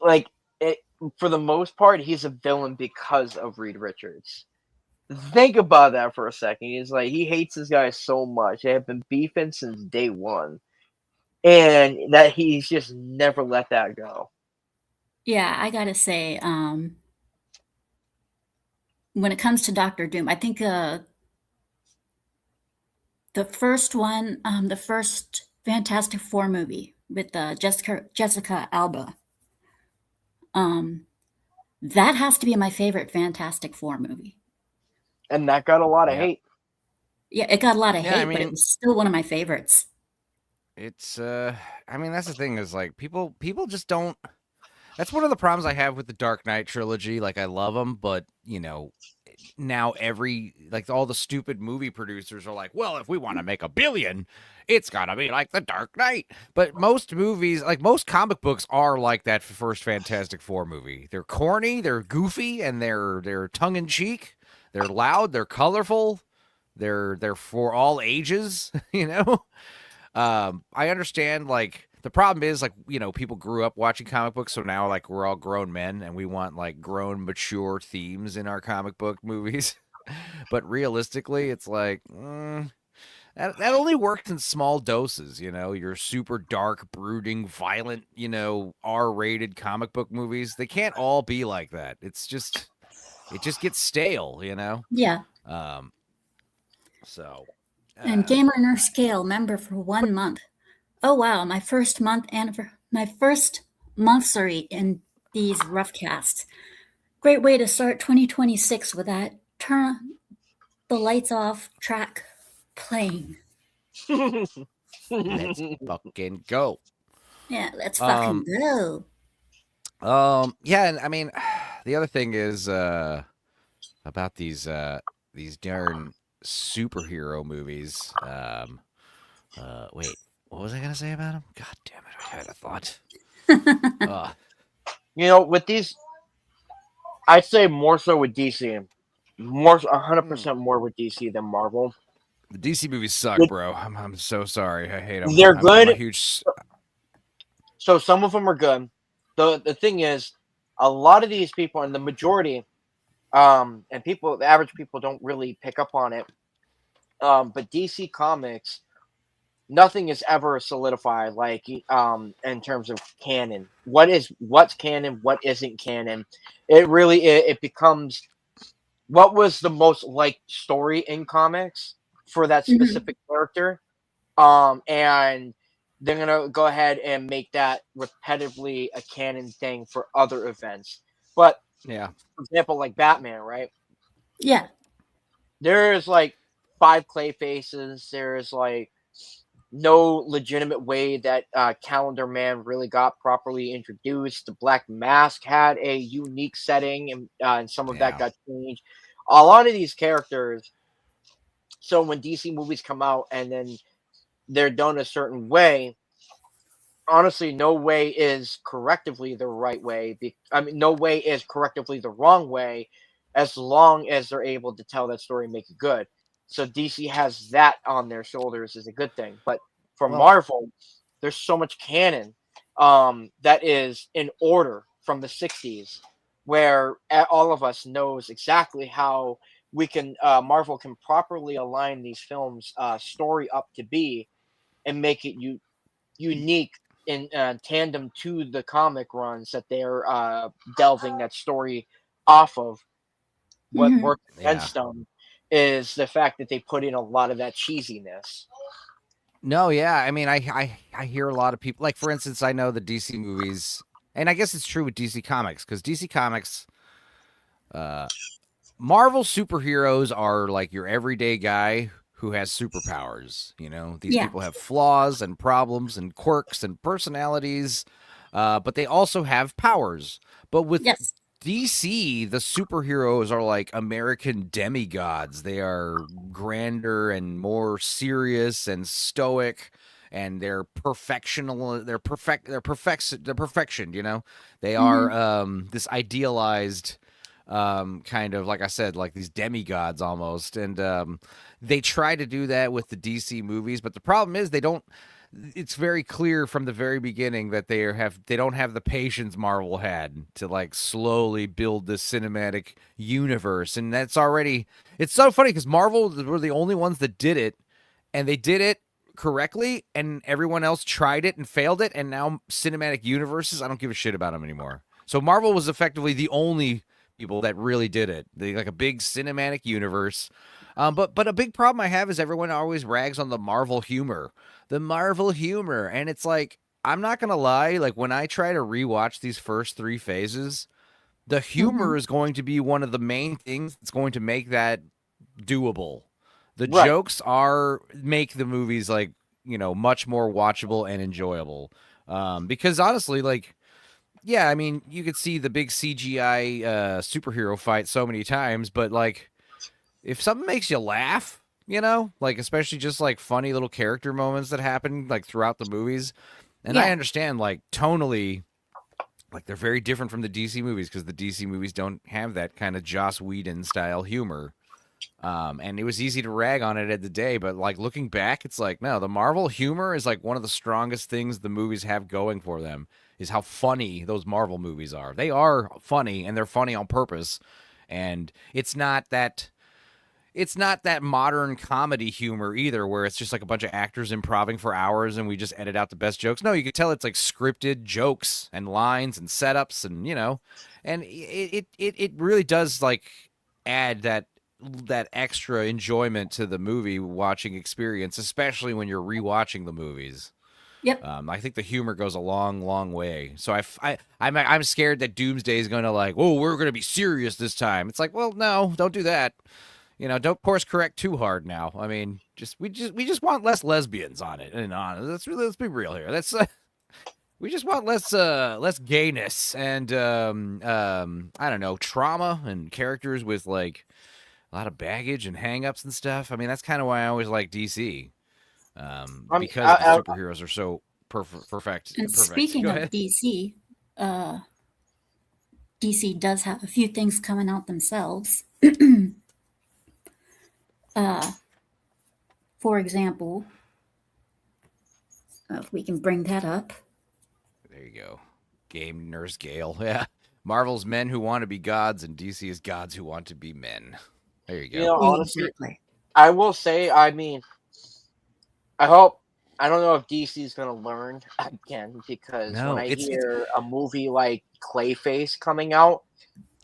[SPEAKER 2] like it, for the most part, he's a villain because of Reed Richards. Think about that for a second. He's like he hates this guy so much. They have been beefing since day one, and that he's just never let that go.
[SPEAKER 1] yeah, I gotta say, when it comes to Doctor Doom, I think the first one, the first Fantastic Four movie with Jessica Alba, um, that has to be my favorite Fantastic Four movie.
[SPEAKER 2] And that got a lot of
[SPEAKER 3] yeah,
[SPEAKER 2] hate.
[SPEAKER 1] Yeah, it got a lot of
[SPEAKER 3] yeah. I
[SPEAKER 1] hate, but it
[SPEAKER 3] mean,
[SPEAKER 1] was still one of my favorites.
[SPEAKER 3] it's I mean, that's the thing is like people just don't. That's one of the problems I have with the Dark Knight trilogy. Like, I love them, but now all the stupid movie producers are like, well, if we want to make $1 billion, it's gotta be like the Dark Knight. But most movies, like most comic books, are like that first Fantastic Four movie. They're corny, they're goofy, and they're tongue in cheek. They're loud, they're colorful, they're for all ages. I understand, like, the problem is, like, people grew up watching comic books, so now, like, we're all grown men and we want, like, grown, mature themes in our comic book movies. But realistically, it's like, that only works in small doses, your super dark, brooding, violent, R-rated comic book movies. They can't all be like that. It just gets stale.
[SPEAKER 1] Yeah,
[SPEAKER 3] Um, so,
[SPEAKER 1] and Gamer Nurse Scale member for 1 month. Oh wow, my first monthsary in these rough casts. Great way to start 2026 with that. Turn the lights off track playing.
[SPEAKER 3] let's fucking go.
[SPEAKER 1] Yeah, let's fucking
[SPEAKER 3] Um,
[SPEAKER 1] go.
[SPEAKER 3] yeah, and I mean, the other thing is about these darn superhero movies. Wait, what was I gonna say about him? God damn it, I had a thought.
[SPEAKER 4] With these, I'd say more so with DC, more 100% more with DC than Marvel.
[SPEAKER 3] The DC movies suck, bro. I'm so sorry. I hate them.
[SPEAKER 4] They're
[SPEAKER 3] I'm a
[SPEAKER 4] good.
[SPEAKER 3] huge.
[SPEAKER 4] So some of them are good. The thing is, a lot of these people, and the majority, and the average people don't really pick up on it. But DC Comics, nothing is ever solidified like in terms of canon. What's canon, what isn't canon. It becomes what was the most liked story in comics for that specific character. And they're gonna go ahead and make that repetitively a canon thing for other events. But
[SPEAKER 3] Yeah.
[SPEAKER 4] for example, like Batman, right?
[SPEAKER 1] Yeah.
[SPEAKER 4] There's like 5 clay faces. There's like no legitimate way that Calendar Man really got properly introduced. The Black Mask had a unique setting, and some of that got changed. A lot of these characters. So when DC movies come out and then they're done a certain way, honestly, no way is correctively the right way. No way is correctively the wrong way, as long as they're able to tell that story and make it good. So DC has that on their shoulders is a good thing. But for Marvel, there's so much canon that is in order from the 60s, where all of us knows exactly how we can Marvel can properly align these films story up to be and make it unique in tandem to the comic runs that they're delving that story off of. What works against them is the fact that they put in a lot of that cheesiness.
[SPEAKER 3] No, yeah. I mean, I hear a lot of people, like, for instance, I know the DC movies, and I guess it's true with DC Comics, because DC Comics, Marvel superheroes are like your everyday guy who has superpowers. These people have flaws and problems and quirks and personalities, but they also have powers. But with DC, the superheroes are like American demigods. They are grander and more serious and stoic, and they're perfectional. They're perfection. They are this idealized kind of, like I said, like these demigods almost. And they try to do that with the DC movies, but the problem is they don't. It's very clear from the very beginning that they don't have the patience Marvel had to like slowly build this cinematic universe. And it's so funny because Marvel were the only ones that did it, and they did it correctly, and everyone else tried it and failed it. And now cinematic universes, I don't give a shit about them anymore. So Marvel was effectively the only people that really did it. They like a big cinematic universe. But a big problem I have is everyone always rags on the Marvel humor. And it's like, I'm not going to lie, like when I try to rewatch these first 3 phases, the humor is going to be one of the main things that's going to make that doable. The jokes make the movies like, much more watchable and enjoyable. Because honestly, like, yeah, I mean, you could see the big CGI superhero fight so many times, but like, if something makes you laugh, like especially just like funny little character moments that happen like throughout the movies, and I understand like tonally, like they're very different from the DC movies because the DC movies don't have that kind of Joss Whedon style humor. And it was easy to rag on it at the day, but like looking back, it's like, no, the Marvel humor is like one of the strongest things the movies have going for them, is how funny those Marvel movies are. They are funny, and they're funny on purpose. And it's not that modern comedy humor either, where it's just like a bunch of actors improvising for hours and we just edit out the best jokes. No, you can tell it's like scripted jokes and lines and setups, and and it really does like add that extra enjoyment to the movie watching experience, especially when you're rewatching the movies.
[SPEAKER 1] Yep.
[SPEAKER 3] I think the humor goes a long, long way. So I'm scared that Doomsday is going to like, oh, we're going to be serious this time. It's like, well, no, don't do that. Don't course correct too hard now. I mean, we just want less lesbians on it. And let's be real here. We just want less gayness and I don't know, trauma and characters with like a lot of baggage and hang-ups and stuff. I mean, that's kind of why I always like DC, because the superheroes are so perfect.
[SPEAKER 1] And
[SPEAKER 3] Perfect.
[SPEAKER 1] speaking
[SPEAKER 3] Go
[SPEAKER 1] of
[SPEAKER 3] ahead.
[SPEAKER 1] DC does have a few things coming out themselves. For example, if we can bring that up.
[SPEAKER 3] There you go. Game Nurse Gale. Yeah. Marvel's men who want to be gods, and DC is gods who want to be men. There you go.
[SPEAKER 4] You know, honestly,
[SPEAKER 1] Exactly.
[SPEAKER 4] I will say, I mean, I don't know if DC is going to learn again, because
[SPEAKER 3] No,
[SPEAKER 4] when I
[SPEAKER 3] it's
[SPEAKER 4] hear a movie like Clayface coming out,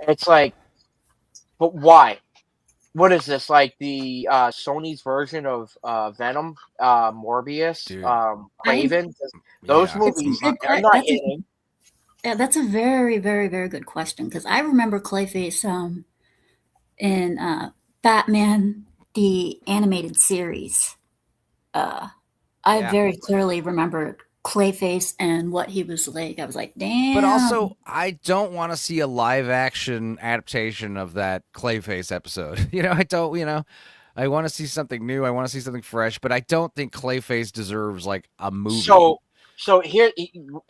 [SPEAKER 4] it's like, but why? What is this, like the Sony's version of Venom, Morbius,
[SPEAKER 3] Dude.
[SPEAKER 4] Craven? Those
[SPEAKER 3] Yeah.
[SPEAKER 4] movies
[SPEAKER 1] It's
[SPEAKER 4] are not hitting.
[SPEAKER 1] Yeah, that's a very, very, very good question, because I remember Clayface in Batman the animated series. I
[SPEAKER 3] Yeah.
[SPEAKER 1] very clearly remember Clayface and what he was like. I was like, damn.
[SPEAKER 3] But also, I don't want to see a live action adaptation of that Clayface episode. I don't, I want to see something new. I want to see something fresh, but I don't think Clayface deserves like a movie.
[SPEAKER 4] So here,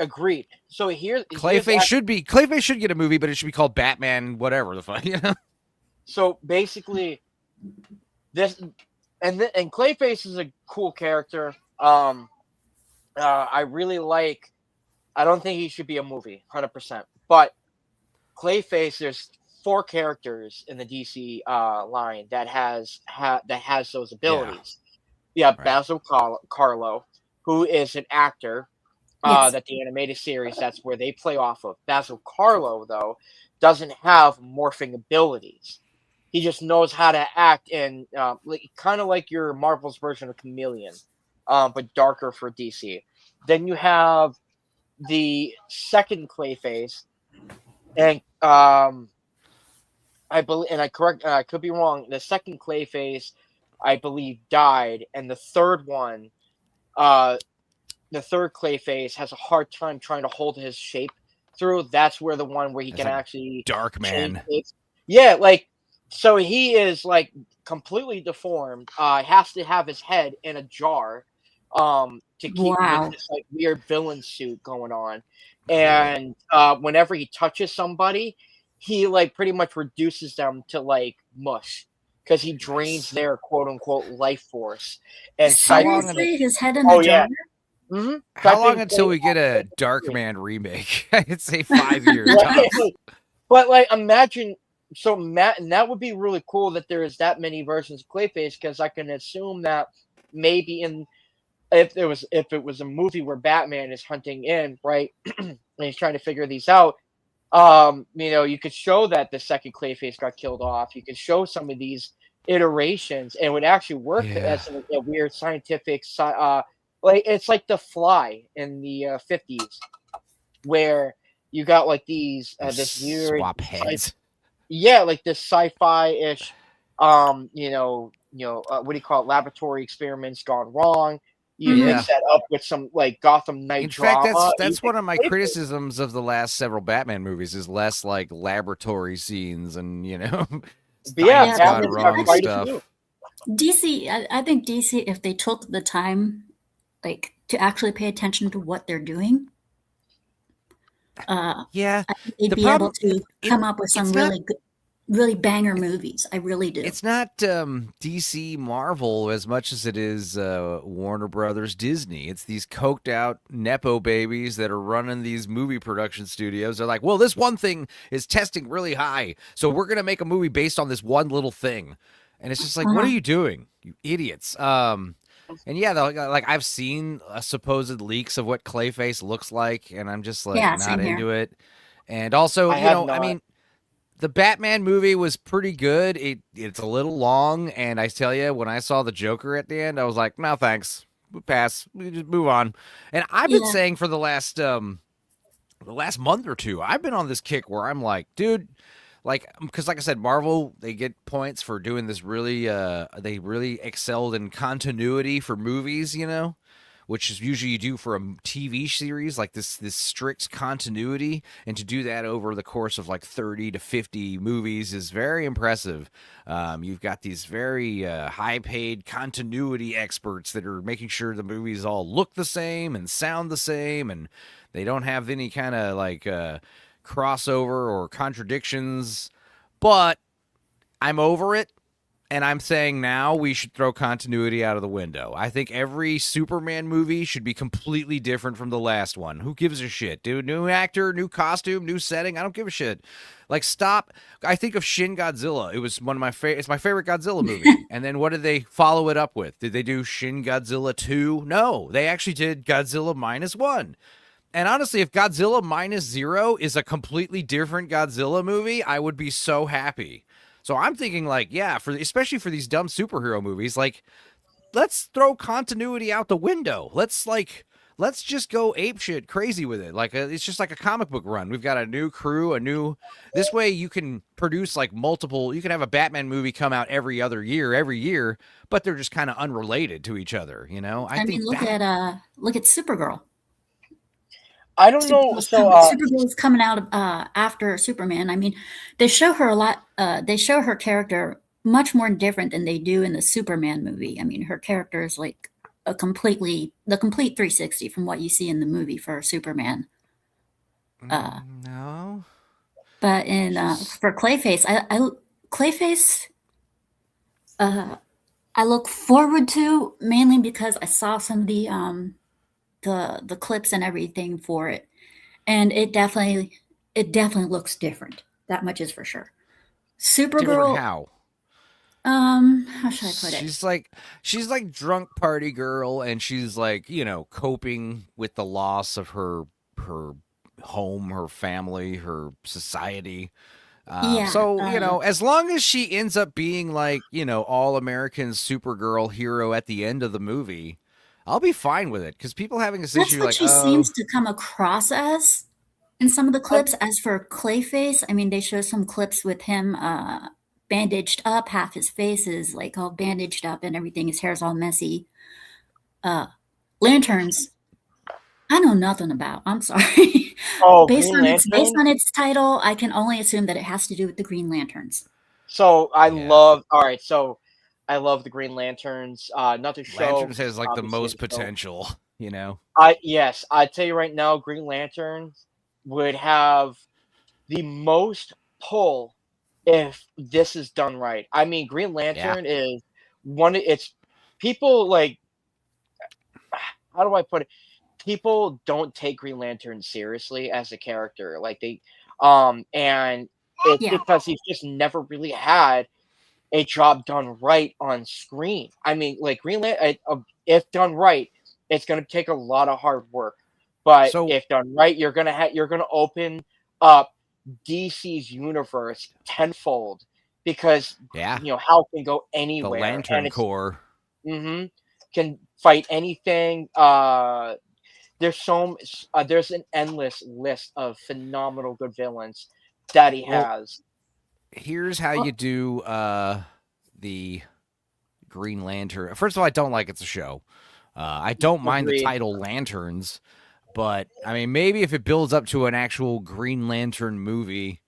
[SPEAKER 4] agreed. So here's
[SPEAKER 3] Clayface should get a movie, but it should be called Batman, whatever the fuck.
[SPEAKER 4] So basically, this and Clayface is a cool character. I really like. I don't think he should be a movie, 100%. But Clayface, there's 4 characters in the DC line that has those abilities. Yeah,
[SPEAKER 3] Right.
[SPEAKER 4] Basil Carlo, who is an actor.
[SPEAKER 1] Yes.
[SPEAKER 4] That the animated series, that's where they play off of. Basil Carlo, though, doesn't have morphing abilities. He just knows how to act in kind of like your Marvel's version of Chameleon, but darker for DC. Then you have the second Clayface, and I believe, and I could be wrong. The second Clayface, I believe, died, and the third one, the third Clayface has a hard time trying to hold his shape through. That's where the one where he can
[SPEAKER 3] like
[SPEAKER 4] actually
[SPEAKER 3] Dark Man.
[SPEAKER 4] Yeah, like, so he is like completely deformed. Has to have his head in a jar, to keep with this like weird villain suit going on. And whenever he touches somebody, he like pretty much reduces them to like mush, because he drains their quote unquote life force. And
[SPEAKER 1] seriously, his head in a jar.
[SPEAKER 4] Yeah. Mm-hmm.
[SPEAKER 3] How long until we get a Dark Man remake? I'd say 5 years.
[SPEAKER 4] But like, imagine, and that would be really cool that there is that many versions of Clayface, because I can assume that maybe if it was a movie where Batman is hunting in, right, and he's trying to figure these out, you could show that the second Clayface got killed off. You could show some of these iterations, and it would actually work as a weird scientific like, it's like The Fly in the 50s, where you got like these this weird
[SPEAKER 3] swap heads.
[SPEAKER 4] Like this sci-fi-ish, what do you call it? Laboratory experiments gone wrong. You mix that up with some like Gotham Knight drama.
[SPEAKER 3] In fact, that's one of my criticisms of the last several Batman movies, is less like laboratory scenes and
[SPEAKER 4] gone
[SPEAKER 3] wrong stuff.
[SPEAKER 1] DC, I think DC, if they took the time, like, to actually pay attention to what they're doing, they'd be able to come up with some really good, really banger movies. I really do.
[SPEAKER 3] It's not DC Marvel as much as it is Warner Brothers Disney. It's these coked out Nepo babies that are running these movie production studios. They're like, well, this one thing is testing really high, so we're going to make a movie based on this one little thing. And it's just like, what are you doing, you idiots? And yeah, like, I've seen supposed leaks of what Clayface looks like, and I'm just like not into it. And also, I mean, the Batman movie was pretty good. It's a little long, and I tell you, when I saw the Joker at the end, I was like, no, thanks, we pass, we just move on. And I've been saying for the last month or two, I've been on this kick where I'm like, dude. Because like I said, Marvel, they get points for doing this really, they really excelled in continuity for movies, which is usually you do for a TV series, like this strict continuity, and to do that over the course of like 30 to 50 movies is very impressive. You've got these very high-paid continuity experts that are making sure the movies all look the same and sound the same, and they don't have any kind of like crossover or contradictions. But I'm over it. And I'm saying now we should throw continuity out of the window. I think every Superman movie should be completely different from the last one. Who gives a shit? Dude, new actor, new costume, new setting. I don't give a shit. Like, stop. I think of Shin Godzilla. It was one of my it's my favorite Godzilla movie. And then what did they follow it up with? Did they do Shin Godzilla 2? No, they actually did Godzilla -1. And honestly, if Godzilla -0 is a completely different Godzilla movie, I would be so happy. So I'm thinking, like, yeah, especially for these dumb superhero movies, like, let's throw continuity out the window. Let's just go apeshit crazy with it. Like, it's just like a comic book run. We've got a new crew, this way you can produce like multiple. You can have a Batman movie come out every year, but they're just kind of unrelated to each other. You know,
[SPEAKER 1] I mean, look at Supergirl.
[SPEAKER 4] I don't know.
[SPEAKER 1] Supergirl's coming out after Superman. I mean, they show her a lot. They show her character much more different than they do in the Superman movie. I mean, her character is like the complete 360 from what you see in the movie for Superman.
[SPEAKER 3] No.
[SPEAKER 1] But in for Clayface, Clayface, I look forward to mainly because I saw some of the clips and everything for it, and it definitely looks different. That much is for sure. Supergirl.
[SPEAKER 3] Different how?
[SPEAKER 1] How should I put it?
[SPEAKER 3] She's like drunk party girl, and she's like, you know, coping with the loss of her home, her family, her society. So, you know, as long as she ends up being like, you know, all-American Supergirl hero at the end of the movie, I'll be fine with it, because people having this issue like,
[SPEAKER 1] she seems to come across as in some of the clips. As for Clayface, I mean, they show some clips with him bandaged up. Half his face is like all bandaged up and everything. His hair's all messy. Lanterns, I know nothing about. I'm sorry.
[SPEAKER 4] Oh,
[SPEAKER 1] based on its title, I can only assume that it has to do with the Green Lanterns.
[SPEAKER 4] So I love the Green Lanterns. Not to show.
[SPEAKER 3] Lanterns has like the most potential, you know.
[SPEAKER 4] I tell you right now, Green Lanterns would have the most pull if this is done right. I mean, Green Lantern is it's people like, how do I put it? People don't take Green Lantern seriously as a character. Like and it's because he's just never really had a job done right on screen. I mean, like Green Lantern, if done right, it's going to take a lot of hard work. But if done right, you're going to open up DC's universe tenfold, because you know, Hal can go anywhere.
[SPEAKER 3] The Lantern Corps
[SPEAKER 4] can fight anything. There's an endless list of phenomenal good villains that he has.
[SPEAKER 3] Here's how you do the Green Lantern. First of all, I don't like it's a show. I don't mind the title Lanterns, but I mean, maybe if it builds up to an actual Green Lantern movie,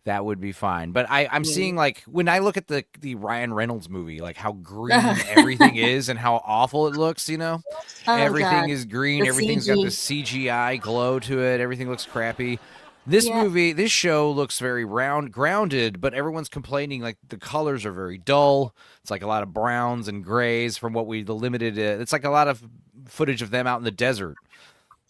[SPEAKER 3] that would be fine. But I'm seeing, like, when I look at the Ryan Reynolds movie, like how green everything is and how awful it looks, you know? Everything is green. Everything's got this CGI glow to it. Everything looks crappy. This show looks very grounded, but everyone's complaining like the colors are very dull. It's like a lot of browns and grays from the limited. It's like a lot of footage of them out in the desert.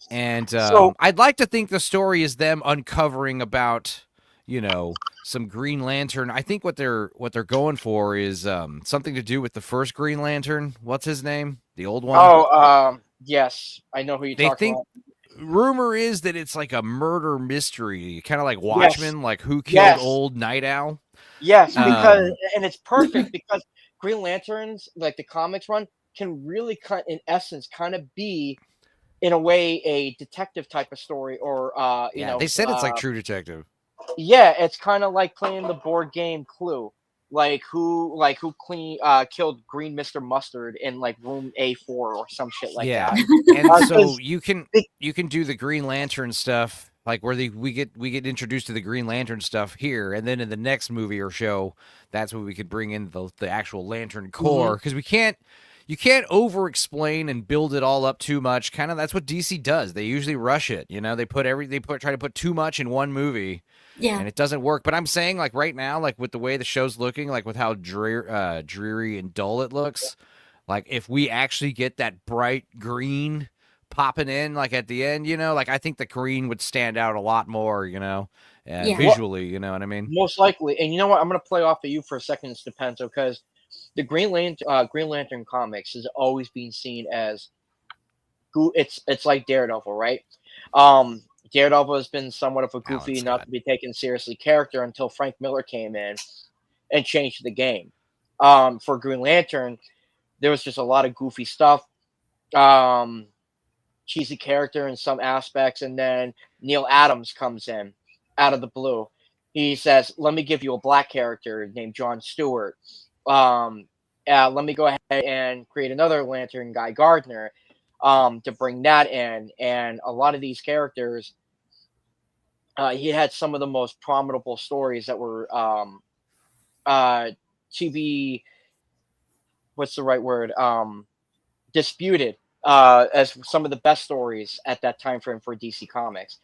[SPEAKER 3] And I'd like to think the story is them uncovering about, you know, some Green Lantern. I think what they're going for is something to do with the first Green Lantern. What's his name? The old one?
[SPEAKER 4] Oh, yes. I know who you're talking about.
[SPEAKER 3] Rumor is that it's like a murder mystery, kind of like Watchmen, like who killed old Night Owl.
[SPEAKER 4] Yes, because and it's perfect because Green Lanterns, like the comics run, can really in essence kind of be, in a way, a detective type of story, or you know,
[SPEAKER 3] they said it's like True Detective.
[SPEAKER 4] Yeah, it's kind of like playing the board game Clue. killed Green Mr. Mustard in like room A4 or some shit like
[SPEAKER 3] Yeah.
[SPEAKER 4] that.
[SPEAKER 3] And so
[SPEAKER 4] 'Cause
[SPEAKER 3] you can
[SPEAKER 4] they-
[SPEAKER 3] do the Green Lantern stuff, like where we get introduced to the Green Lantern stuff here, and then in the next movie or show, that's when we could bring in the actual Lantern core, because you can't over explain and build it all up too much. Kind of that's what DC does. They usually rush it. They try to put too much in one movie,
[SPEAKER 1] Yeah.
[SPEAKER 3] and it doesn't work. But I'm saying, like, right now, like with the way the show's looking, like with how dreary and dull it looks, like if we actually get that bright green popping in, like at the end, like I think the green would stand out a lot more,
[SPEAKER 1] Yeah.
[SPEAKER 3] visually. You know what I mean?
[SPEAKER 4] Most likely, and you know what? I'm gonna play off of you for a second, Stupenzo, because the Green Lantern comics has always been seen as it's like Daredevil, right? Um, Daredevil has been somewhat of a
[SPEAKER 3] Alan
[SPEAKER 4] goofy, not
[SPEAKER 3] Scott.
[SPEAKER 4] to be taken seriously character until Frank Miller came in and changed the game. For Green Lantern, there was just a lot of goofy stuff, um, cheesy character in some aspects, and then Neil Adams comes in out of the blue. He says, "Let me give you a black character named John Stewart. Um, let me go ahead and create another Lantern, Guy Gardner, to bring that in." And a lot of these characters, he had some of the most prominent stories that were uh, to be, what's the right word, disputed, as some of the best stories at that time frame for DC Comics.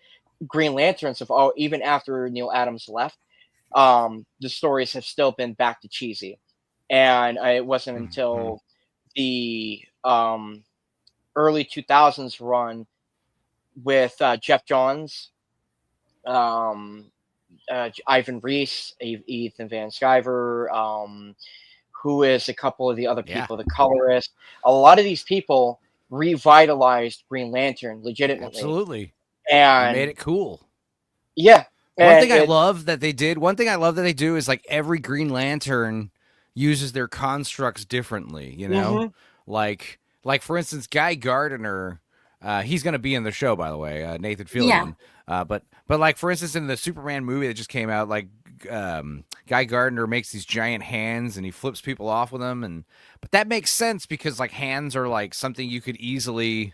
[SPEAKER 4] Green Lanterns have all, even after Neil Adams left, the stories have still been back to cheesy, and it wasn't
[SPEAKER 3] Mm-hmm.
[SPEAKER 4] until the early 2000s run with Jeff Johns, um, Ivan Reis, Ethan Van Sciver, who is a couple of the other
[SPEAKER 3] Yeah,
[SPEAKER 4] people, the colorist. A lot of these people revitalized Green Lantern legitimately,
[SPEAKER 3] absolutely. They made
[SPEAKER 4] and
[SPEAKER 3] it cool.
[SPEAKER 4] yeah,
[SPEAKER 3] One
[SPEAKER 4] and
[SPEAKER 3] thing I
[SPEAKER 4] it.
[SPEAKER 3] love that they did, one thing I love that they do is like every Green Lantern uses their constructs differently,
[SPEAKER 4] Mhm.
[SPEAKER 3] Like for instance, Guy Gardner, he's gonna be in the show, by the way, Nathan
[SPEAKER 1] Yeah.
[SPEAKER 3] Fillion. But like for instance, in the Superman movie that just came out, like Guy Gardner makes these giant hands and he flips people off with them, but that makes sense because like hands are like something you could easily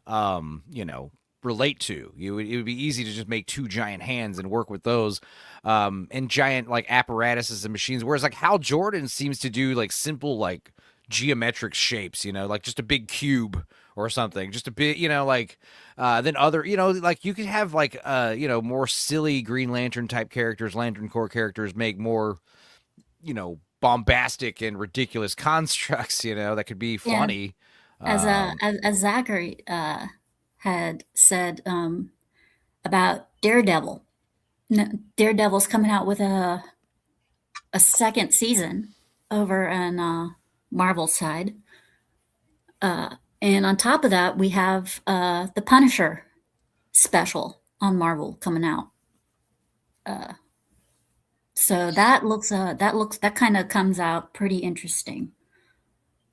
[SPEAKER 3] you know, relate to. It would be easy to just make two giant hands and work with those, and giant like apparatuses and machines. Whereas like Hal Jordan seems to do like simple like geometric shapes, like just a big cube or something, just a bit, like then other, like you could have like more silly Green Lantern type characters, Lantern Corps characters make more, bombastic and ridiculous constructs, that could be
[SPEAKER 1] Yeah.
[SPEAKER 3] funny.
[SPEAKER 1] As
[SPEAKER 3] Um,
[SPEAKER 1] as Zachary had said about Daredevil. Daredevil's coming out with a second season over on Marvel side. And on top of that, we have the Punisher special on Marvel coming out. So that kind of comes out pretty interesting.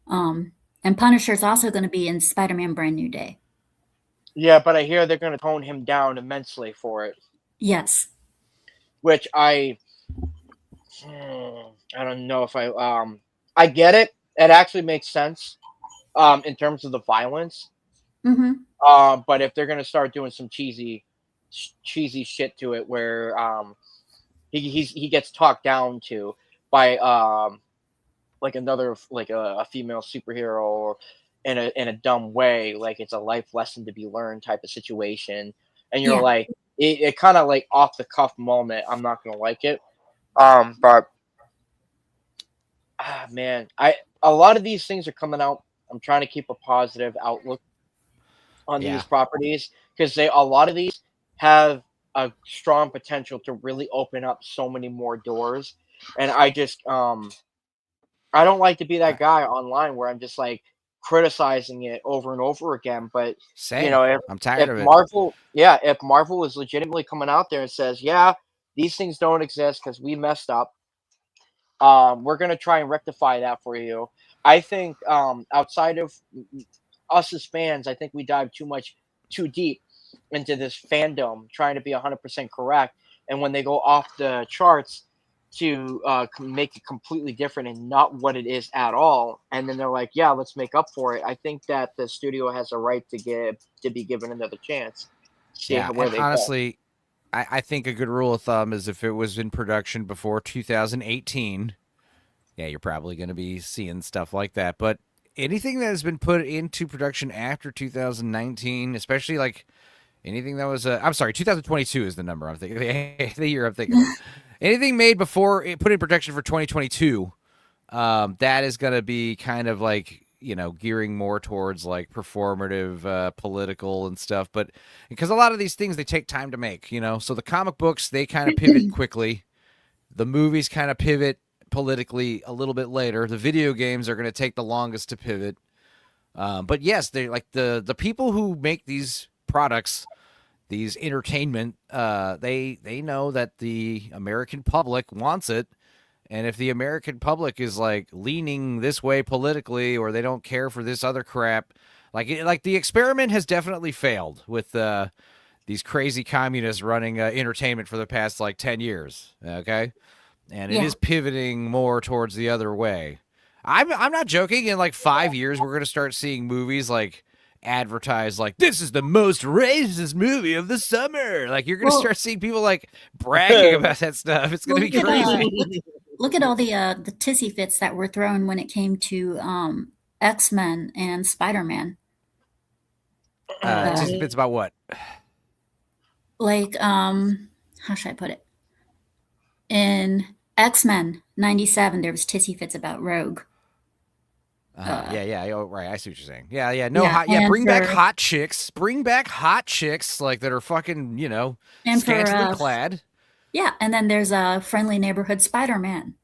[SPEAKER 1] And Punisher's also going to be in Spider-Man Brand New Day.
[SPEAKER 4] Yeah, but I hear they're going to tone him down immensely for it,
[SPEAKER 1] Yes.
[SPEAKER 4] which I don't know if I get it. It actually makes sense in terms of the violence.
[SPEAKER 1] Mm-hmm.
[SPEAKER 4] But if they're going to start doing some cheesy shit to it, where he gets talked down to by like another, like a female superhero, or in a dumb way, like it's a life lesson to be learned type of situation, and you're
[SPEAKER 1] Yeah.
[SPEAKER 4] like, it kind of like off the cuff moment, I'm not gonna like it. But man, a lot of these things are coming out. I'm trying to keep a positive outlook on
[SPEAKER 3] yeah.
[SPEAKER 4] these properties, because a lot of these have a strong potential to really open up so many more doors, and I don't like to be that guy online where I'm just like criticizing it over and over again. But
[SPEAKER 3] Same. I'm tired
[SPEAKER 4] if
[SPEAKER 3] of it.
[SPEAKER 4] Marvel, yeah, if Marvel is legitimately coming out there and says, yeah, these things don't exist because we messed up, we're gonna try and rectify that for you. I think outside of us as fans, I think we dive too deep into this fandom, trying to be 100% correct. And when they go off the charts, to make it completely different and not what it is at all. And then they're like, yeah, let's make up for it. I think that the studio has a right to be given another chance. See
[SPEAKER 3] Yeah,
[SPEAKER 4] where
[SPEAKER 3] and
[SPEAKER 4] they go.
[SPEAKER 3] honestly, I think a good rule of thumb is if it was in production before 2018, yeah, you're probably going to be seeing stuff like that. But anything that has been put into production after 2019, especially like anything that was, I'm sorry, 2022 is the number I'm thinking, the year I'm thinking of. Anything made before it put in production for 2022, that is going to be kind of like, gearing more towards like performative, political and stuff. But because a lot of these things, they take time to make, so the comic books, they kind of pivot quickly. The movies kind of pivot politically a little bit later. The video games are going to take the longest to pivot. But yes, they like the people who make these products, these entertainment, they know that the American public wants it. And if the American public is like leaning this way politically, or they don't care for this other crap, like the experiment has definitely failed with these crazy communists running entertainment for the past like 10 years. Okay. And it is pivoting more towards the other way. I'm not joking. In like 5 years, we're going to start seeing movies like advertised like, this is the most racist movie of the summer. Like, you're going to start seeing people like bragging about that stuff. It's going to be crazy.
[SPEAKER 1] Look at all the tissy fits that were thrown when it came to X-Men and Spider-Man.
[SPEAKER 3] Tissy fits about what?
[SPEAKER 1] Like, how should I put it? In X-Men 97, there was tissy fits about Rogue.
[SPEAKER 3] Yeah. Oh, right. I see what you're saying. Yeah. No, bring back hot chicks. Bring back hot chicks like that are fucking, scantily clad.
[SPEAKER 1] Yeah, and then there's a friendly neighborhood Spider-Man.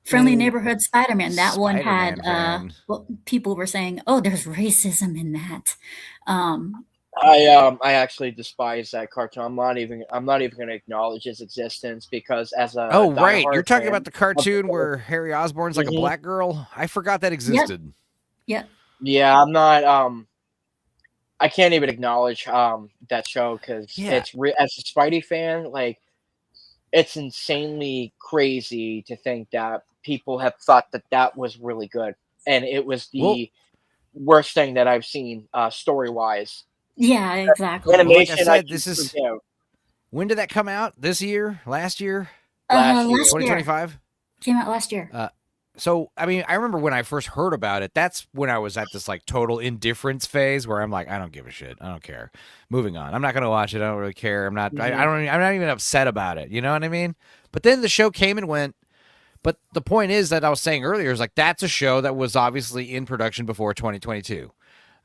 [SPEAKER 1] Friendly neighborhood Spider-Man. That one had people were saying, "Oh, there's racism in that."
[SPEAKER 4] I actually despise that cartoon. I'm not even going to acknowledge its existence because as a
[SPEAKER 3] right, you're talking about the cartoon where Harry Osborn's like a black girl. I forgot that existed.
[SPEAKER 1] Yep.
[SPEAKER 4] Yeah, I'm not. I can't even acknowledge that show because it's as a Spidey fan, like it's insanely crazy to think that people have thought that was really good, and it was the worst thing that I've seen story wise.
[SPEAKER 1] Yeah, exactly.
[SPEAKER 4] Animation.
[SPEAKER 3] Like I said, this is. When did that come out? This year? Last year?
[SPEAKER 4] Last year.
[SPEAKER 3] 2025?
[SPEAKER 1] Came out last year.
[SPEAKER 3] So, I mean, I remember when I first heard about it, that's when I was at this like total indifference phase where I'm like, I don't give a shit. I don't care. Moving on. I'm not going to watch it. I don't really care. I'm not even upset about it. You know what I mean? But then the show came and went. But the point is that I was saying earlier is like, that's a show that was obviously in production before 2022.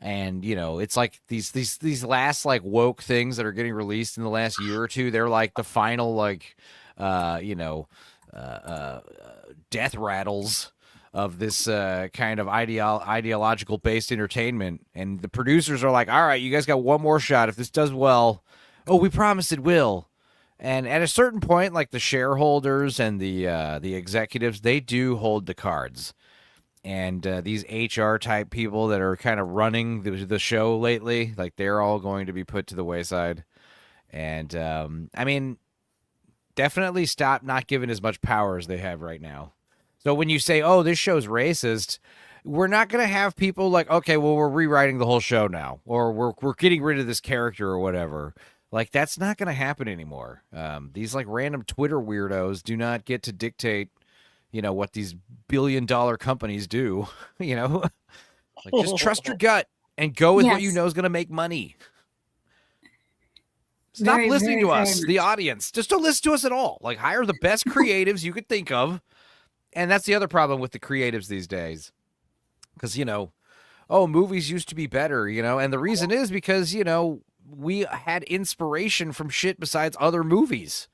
[SPEAKER 3] And, it's like these last like woke things that are getting released in the last year or two. They're like the final, like, death rattles of this kind of ideological based entertainment. And the producers are like, all right, you guys got one more shot. If this does well, we promise it will. And at a certain point, like the shareholders and the executives, they do hold the cards. And these HR type people that are kind of running the show lately, like they're all going to be put to the wayside. And I mean, definitely stop not giving as much power as they have right now. So when you say, oh, this show's racist, we're not going to have people like, okay, well, we're rewriting the whole show now, or we're getting rid of this character or whatever. Like, that's not going to happen anymore. These like random Twitter weirdos do not get to dictate, what these billion-dollar companies do, Like, just trust your gut and go with what you know is going to make money. Stop listening to us, the audience. Just don't listen to us at all. Like, hire the best creatives you could think of. And that's the other problem with the creatives these days. Because, movies used to be better, And the reason is because, we had inspiration from shit besides other movies.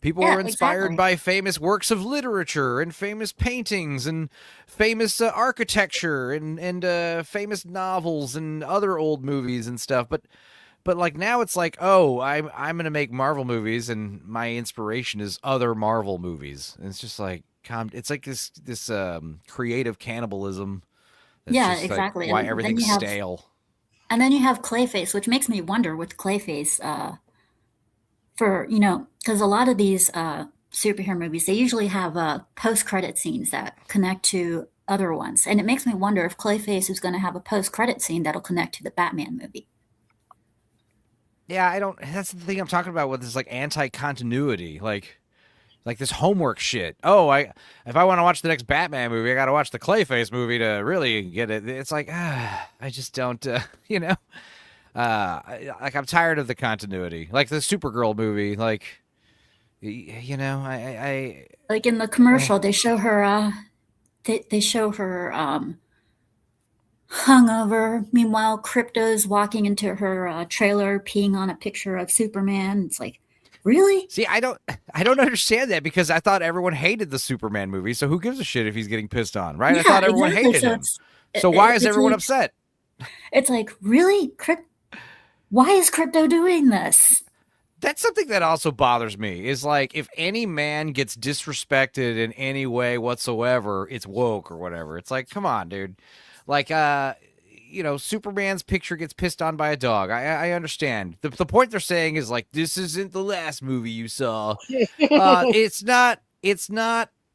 [SPEAKER 3] People were inspired by famous works of literature and famous paintings and famous architecture and famous novels and other old movies and stuff. But like now it's like, I'm going to make Marvel movies and my inspiration is other Marvel movies. And it's just like, it's like this creative cannibalism.
[SPEAKER 1] That's exactly.
[SPEAKER 3] Like why everything's stale.
[SPEAKER 1] And then you have Clayface, which makes me wonder with Clayface, for, you know, because a lot of these superhero movies, they usually have post-credit scenes that connect to other ones. And it makes me wonder if Clayface is going to have a post-credit scene that'll connect to the Batman movie.
[SPEAKER 3] Yeah, I don't. That's the thing I'm talking about with this like anti-continuity, like this homework shit. Oh, if I want to watch the next Batman movie, I got to watch the Clayface movie to really get it. It's like I just don't, you know. Like I'm tired of the continuity, like the Supergirl movie. Like, you know, I
[SPEAKER 1] Like in the commercial, they show her. They show her hungover. Meanwhile, Crypto's walking into her trailer, peeing on a picture of Superman. It's like, really?
[SPEAKER 3] see. I don't understand that because I thought everyone hated the Superman movie. So who gives a shit if he's getting pissed on, right? I
[SPEAKER 1] Yeah,
[SPEAKER 3] thought everyone
[SPEAKER 1] exactly.
[SPEAKER 3] hated
[SPEAKER 1] So
[SPEAKER 3] him. So why is everyone
[SPEAKER 1] like,
[SPEAKER 3] upset?
[SPEAKER 1] It's like, really? Why is Crypto doing this?
[SPEAKER 3] That's something that also bothers me is like if any man gets disrespected in any way whatsoever, it's woke or whatever. It's like, come on, dude. Like, you know, Superman's picture gets pissed on by a dog. I understand. The point they're saying is like, this isn't the last movie you saw. It's not,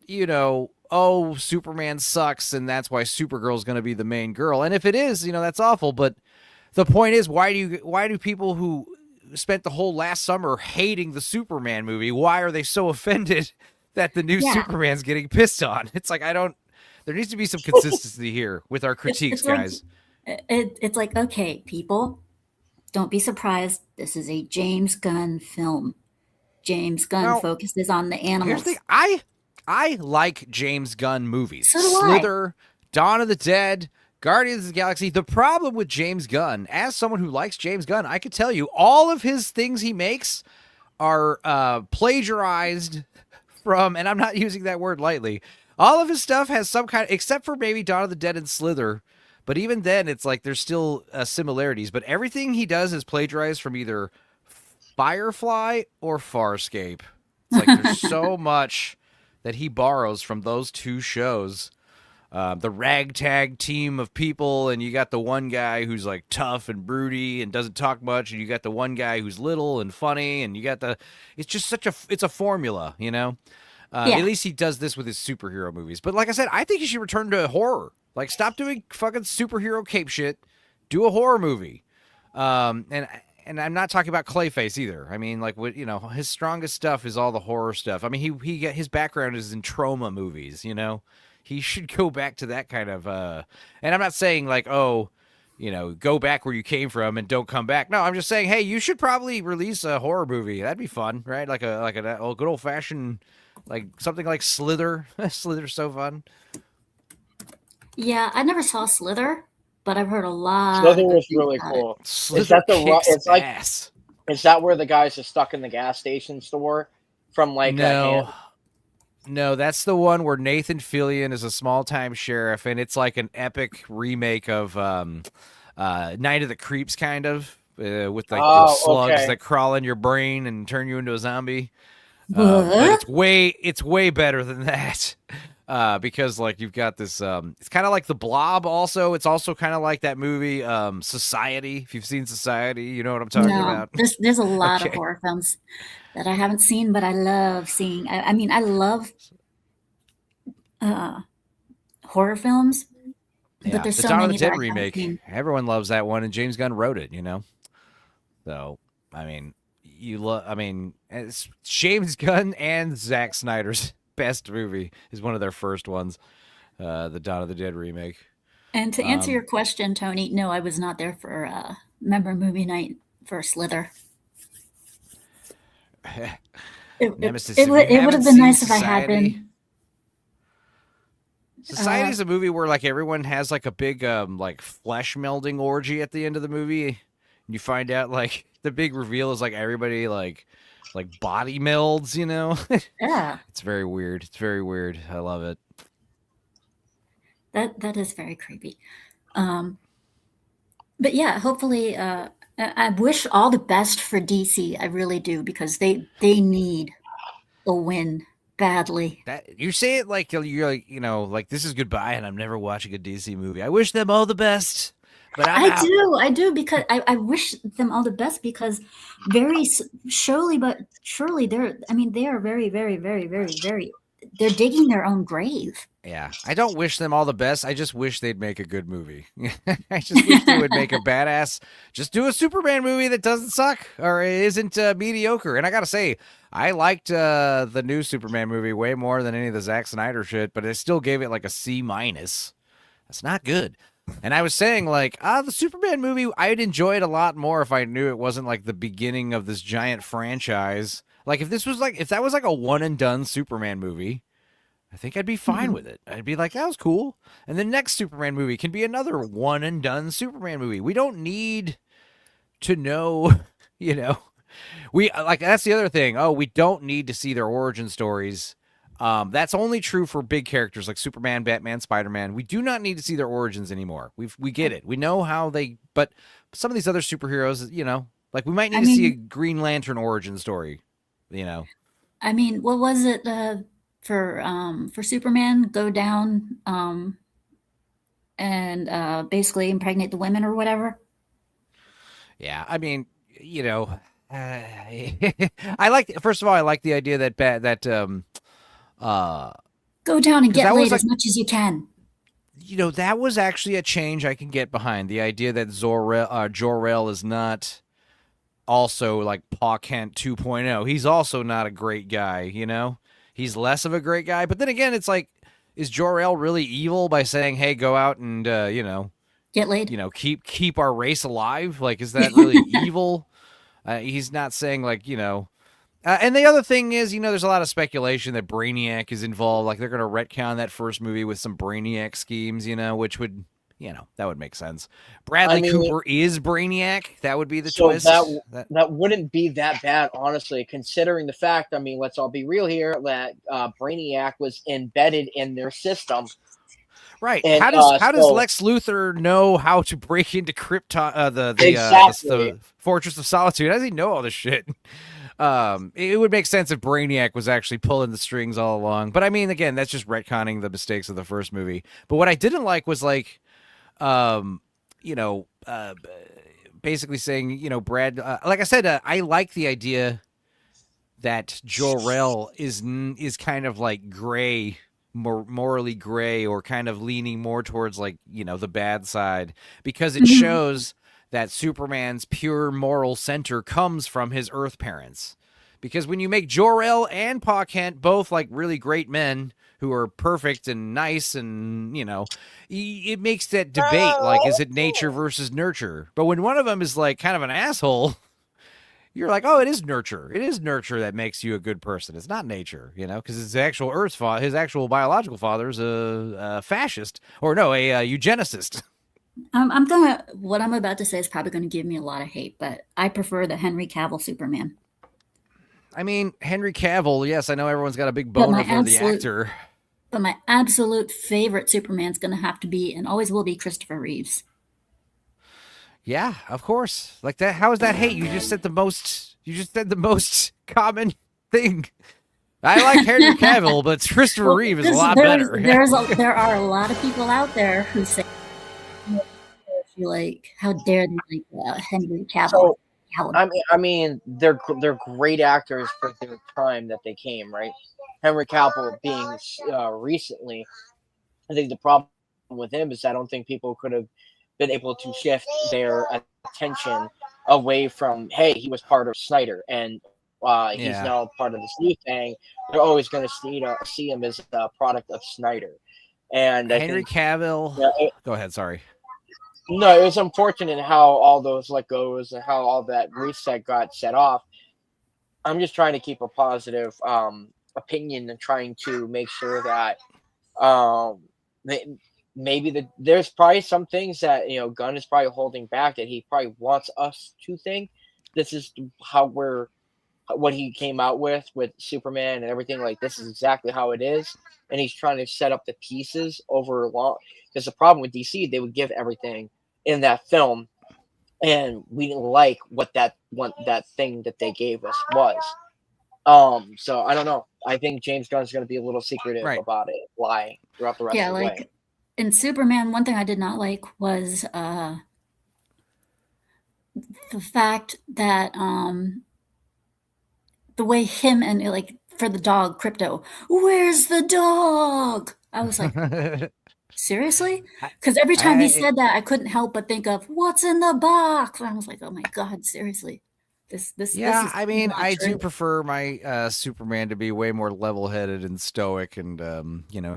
[SPEAKER 3] you know, oh, Superman sucks and that's why Supergirl's going to be the main girl. And if it is, you know, that's awful. But the point is, why do people who spent the whole last summer hating the Superman movie, why are they so offended that the new
[SPEAKER 1] Yeah.
[SPEAKER 3] Superman's getting pissed on? It's like, there needs to be some consistency here with our critiques,
[SPEAKER 1] It's like,
[SPEAKER 3] guys.
[SPEAKER 1] it's like, okay, people, don't be surprised. This is a James Gunn film. James Gunn
[SPEAKER 3] Now,
[SPEAKER 1] focuses on the
[SPEAKER 3] Here's
[SPEAKER 1] animals.
[SPEAKER 3] the thing. I like James Gunn movies.
[SPEAKER 1] So do I.
[SPEAKER 3] Slither, Dawn of the Dead, Guardians of the Galaxy. The problem with James Gunn, as someone who likes James Gunn, I could tell you all of his things he makes are plagiarized from, and I'm not using that word lightly. All of his stuff has some kind of, except for maybe Dawn of the Dead and Slither. But even then, it's like there's still similarities. But everything he does is plagiarized from either Firefly or Farscape. It's like there's so much that he borrows from those two shows. The ragtag team of people, and you got the one guy who's like tough and broody and doesn't talk much, and you got the one guy who's little and funny, and you got it's just it's a formula, you know?
[SPEAKER 1] Yeah.
[SPEAKER 3] At least he does this with his superhero movies. But like I said, I think he should return to horror. Like, stop doing fucking superhero cape shit. Do a horror movie. And I'm not talking about Clayface either. I mean, like, what, you know, his strongest stuff is all the horror stuff. I mean, his background is in trauma movies, you know? He should go back to that kind of and I'm not saying like, oh, you know, go back where you came from and don't come back. No, I'm just saying, hey, you should probably release a horror movie. That'd be fun, right? Like a good old fashioned, like something like Slither. Slither's so fun.
[SPEAKER 1] Yeah, I never saw Slither, but I've heard a lot.
[SPEAKER 4] Slither
[SPEAKER 1] of
[SPEAKER 4] was
[SPEAKER 1] things
[SPEAKER 4] really
[SPEAKER 1] about
[SPEAKER 4] cool.
[SPEAKER 3] Slither
[SPEAKER 4] Is that the
[SPEAKER 3] kicks
[SPEAKER 4] it's like
[SPEAKER 3] ass.
[SPEAKER 4] is that where the guys are stuck in the gas station store from like
[SPEAKER 3] No, that's the one where Nathan Fillion is a small-time sheriff, and it's like an epic remake of Night of the Creeps, kind of, with like the slugs that crawl in your brain and turn you into a zombie. But it's way better than that. Because like you've got this, it's kind of like The Blob. Also, it's also kind of like that movie Society. If you've seen Society, you know what I'm talking about.
[SPEAKER 1] There's a lot of horror films that I haven't seen, but I love seeing. I mean, I love horror films, but there's
[SPEAKER 3] the
[SPEAKER 1] so
[SPEAKER 3] Dawn of
[SPEAKER 1] many
[SPEAKER 3] the Dead
[SPEAKER 1] that I haven't
[SPEAKER 3] remake.
[SPEAKER 1] seen.
[SPEAKER 3] Everyone loves that one, and James Gunn wrote it. You know, so I mean, it's James Gunn and Zack Snyder's best movie is one of their first ones, the Dawn of the Dead remake.
[SPEAKER 1] And to answer your question, Tony, no, I was not there for member movie night for Slither.
[SPEAKER 3] Nemesis.
[SPEAKER 1] It would have been nice if I had been.
[SPEAKER 3] Society is a movie where like everyone has like a big like flesh melding orgy at the end of the movie, and you find out like the big reveal is like everybody like body melds, you know.
[SPEAKER 1] Yeah,
[SPEAKER 3] it's very weird. It's very weird. I love it.
[SPEAKER 1] That is very creepy. But yeah, hopefully, I wish all the best for DC. I really do, because they need a win badly.
[SPEAKER 3] That you say it like you're like, you know, like this is goodbye and I'm never watching a DC movie. I wish them all the best. But I'm out.
[SPEAKER 1] I do, because I wish them all the best, because surely, but surely they are very, very, very, very, very, they're digging their own grave.
[SPEAKER 3] Yeah, I don't wish them all the best. I just wish they'd make a good movie. I just wish they would make a badass, just do a Superman movie that doesn't suck or isn't mediocre. And I gotta say, I liked the new Superman movie way more than any of the Zack Snyder shit, but I still gave it like a C minus. That's not good. And I was saying, like, the Superman movie, I'd enjoy it a lot more if I knew it wasn't like the beginning of this giant franchise. Like, if that was like a one and done Superman movie, I think I'd be fine with it. I'd be like, that was cool. And the next Superman movie can be another one and done Superman movie. We don't need to know, you know, that's the other thing. Oh, we don't need to see their origin stories. That's only true for big characters like Superman, Batman, Spider-Man. We do not need to see their origins anymore. We get it. We know how but some of these other superheroes, you know, like we might need to see a Green Lantern origin story, you know.
[SPEAKER 1] I mean, what was it for Superman? Go down and basically impregnate the women or whatever.
[SPEAKER 3] Yeah, I mean, you know, first of all, I like the idea that
[SPEAKER 1] go down and get laid as much as you can.
[SPEAKER 3] You know, that was actually a change I can get behind. The idea that Jor-El is not also like Pa Kent 2.0. He's also not a great guy, you know? He's less of a great guy. But then again, it's like, is Jor-El really evil by saying, hey, go out and, you know,
[SPEAKER 1] get laid?
[SPEAKER 3] You know, keep our race alive? Like, is that really evil? He's not saying, like, you know. And the other thing is, you know, there's a lot of speculation that Brainiac is involved. Like, they're going to retcon that first movie with some Brainiac schemes, you know, which would, you know, that would make sense. Bradley Cooper is Brainiac. That would be the twist.
[SPEAKER 4] That wouldn't be that bad, honestly, considering the fact, I mean, let's all be real here, that Brainiac was embedded in their system.
[SPEAKER 3] Right. And, how does Lex Luthor know how to break into Krypton, the Fortress of Solitude? How does he know all this shit? It would make sense if Brainiac was actually pulling the strings all along. But I mean, again, that's just retconning the mistakes of the first movie. But what I didn't like was like, you know, basically saying, you know, Brad, like I said, I like the idea that Jor-El is kind of like gray, morally gray, or kind of leaning more towards like, you know, the bad side, because it shows that Superman's pure moral center comes from his Earth parents. Because when you make Jor-El and Pa Kent both like really great men who are perfect and nice, and, you know, it makes that debate like, is it nature versus nurture? But when one of them is like kind of an asshole, you're like, oh, it is nurture. It is nurture that makes you a good person. It's not nature, you know, because his actual his actual biological father is a fascist, or no, a eugenicist.
[SPEAKER 1] What I'm about to say is probably going to give me a lot of hate, but I prefer the Henry Cavill Superman.
[SPEAKER 3] I mean, Henry Cavill, yes, I know everyone's got a big boner for the actor.
[SPEAKER 1] But my absolute favorite Superman's going to have to be, and always will be, Christopher Reeves.
[SPEAKER 3] Yeah, of course. Like that. How is that hate? You just said the most common thing. I like Henry Cavill, but Christopher Reeve is a lot better.
[SPEAKER 1] There are a lot of people out there who say, like, how dare they like Henry Cavill?
[SPEAKER 4] I mean, they're great actors for their time that they came, right? Henry Cavill being recently, I think the problem with him is I don't think people could have been able to shift their attention away from, hey, he was part of Snyder, and he's now part of this new thing. They're always going to see him as a product of Snyder. And
[SPEAKER 3] Henry Cavill. Go ahead. Sorry.
[SPEAKER 4] No, it was unfortunate how all those let goes and how all that reset got set off. I'm just trying to keep a positive opinion and trying to make sure that there's probably some things that, you know, Gunn is probably holding back that he probably wants us to think this is what he came out with Superman and everything. Like, this is exactly how it is, and he's trying to set up the pieces over long. Because the problem with DC, they would give everything in that film, and we didn't like what that thing that they gave us was. So I don't know. I think James Gunn's going to be a little secretive about it, lie throughout the rest of the way.
[SPEAKER 1] In Superman, one thing I did not like was the fact that the way him and like for the dog Crypto, where's the dog? I was like, seriously?
[SPEAKER 3] I,
[SPEAKER 1] Because every time he
[SPEAKER 3] I
[SPEAKER 1] said that, I couldn't help but think of what's in the box. And I was like, oh my god, seriously, this
[SPEAKER 3] Yeah,
[SPEAKER 1] is
[SPEAKER 3] I mean,
[SPEAKER 1] not
[SPEAKER 3] I do
[SPEAKER 1] true.
[SPEAKER 3] prefer my Superman to be way more level-headed and stoic, and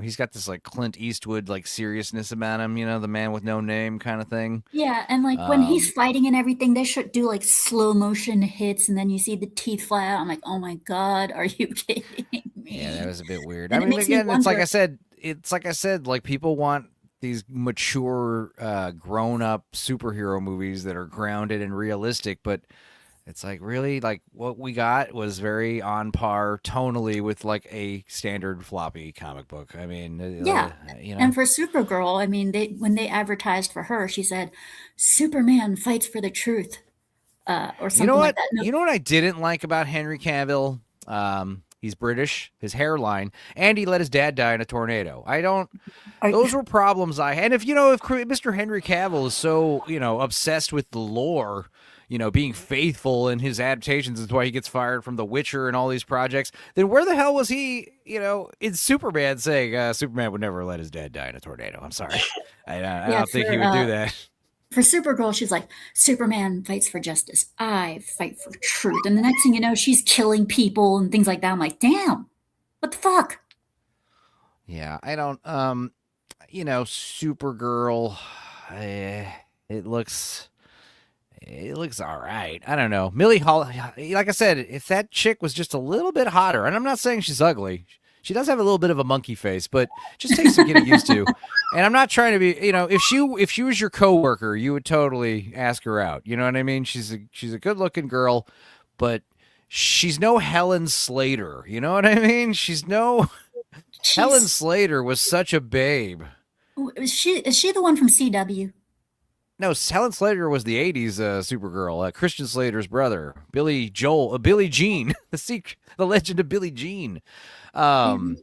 [SPEAKER 3] he's got this like Clint Eastwood like seriousness about him, the man with no name kind of thing.
[SPEAKER 1] Yeah, and like when he's
[SPEAKER 3] Um,
[SPEAKER 1] fighting and everything, they should do like slow motion hits, and then you see the teeth fly out. I'm like, oh my god, are you kidding
[SPEAKER 3] yeah, that
[SPEAKER 1] me?
[SPEAKER 3] was a bit weird. I
[SPEAKER 1] And it
[SPEAKER 3] mean,
[SPEAKER 1] makes me
[SPEAKER 3] again,
[SPEAKER 1] wonder.
[SPEAKER 3] it's like I said, like people want these mature, grown-up superhero movies that are grounded and realistic, but it's like really like what we got was very on par tonally with like a standard floppy comic book. I mean,
[SPEAKER 1] Yeah, and for Supergirl, I mean, they when they advertised for her, she said, "Superman fights for the truth," or
[SPEAKER 3] you know
[SPEAKER 1] something like
[SPEAKER 3] what?
[SPEAKER 1] that. No,
[SPEAKER 3] You know what I didn't like about Henry Cavill? He's British, his hairline, and he let his dad die in a tornado. I don't.
[SPEAKER 1] are,
[SPEAKER 3] Those were problems I had. And if Mr. Henry Cavill is so obsessed with the lore, being faithful in his adaptations is why he gets fired from The Witcher and all these projects, then where the hell was he, in Superman saying Superman would never let his dad die in a tornado? I'm sorry. I
[SPEAKER 1] yeah,
[SPEAKER 3] don't think he would do that.
[SPEAKER 1] for Supergirl, she's like, "Superman fights for justice. I fight for truth." And the next thing you know, she's killing people and things like that. I'm like, damn, what the fuck?
[SPEAKER 3] Yeah, I don't. Supergirl. It looks. It looks all right. I don't know. Millie Hall, like I said, if that chick was just a little bit hotter, and I'm not saying she's ugly, she does have a little bit of a monkey face, but it just takes some getting used to. And I'm not trying to be, if she was your coworker, you would totally ask her out. You know what I mean? She's a good looking girl, but she's no Helen Slater. You know what I mean? She's no Helen
[SPEAKER 1] She's
[SPEAKER 3] Slater was such a babe.
[SPEAKER 1] is she the one from CW?
[SPEAKER 3] No, Helen Slater was the '80s Supergirl. Christian Slater's brother, Billy Jean, the legend of Billie Jean. Um,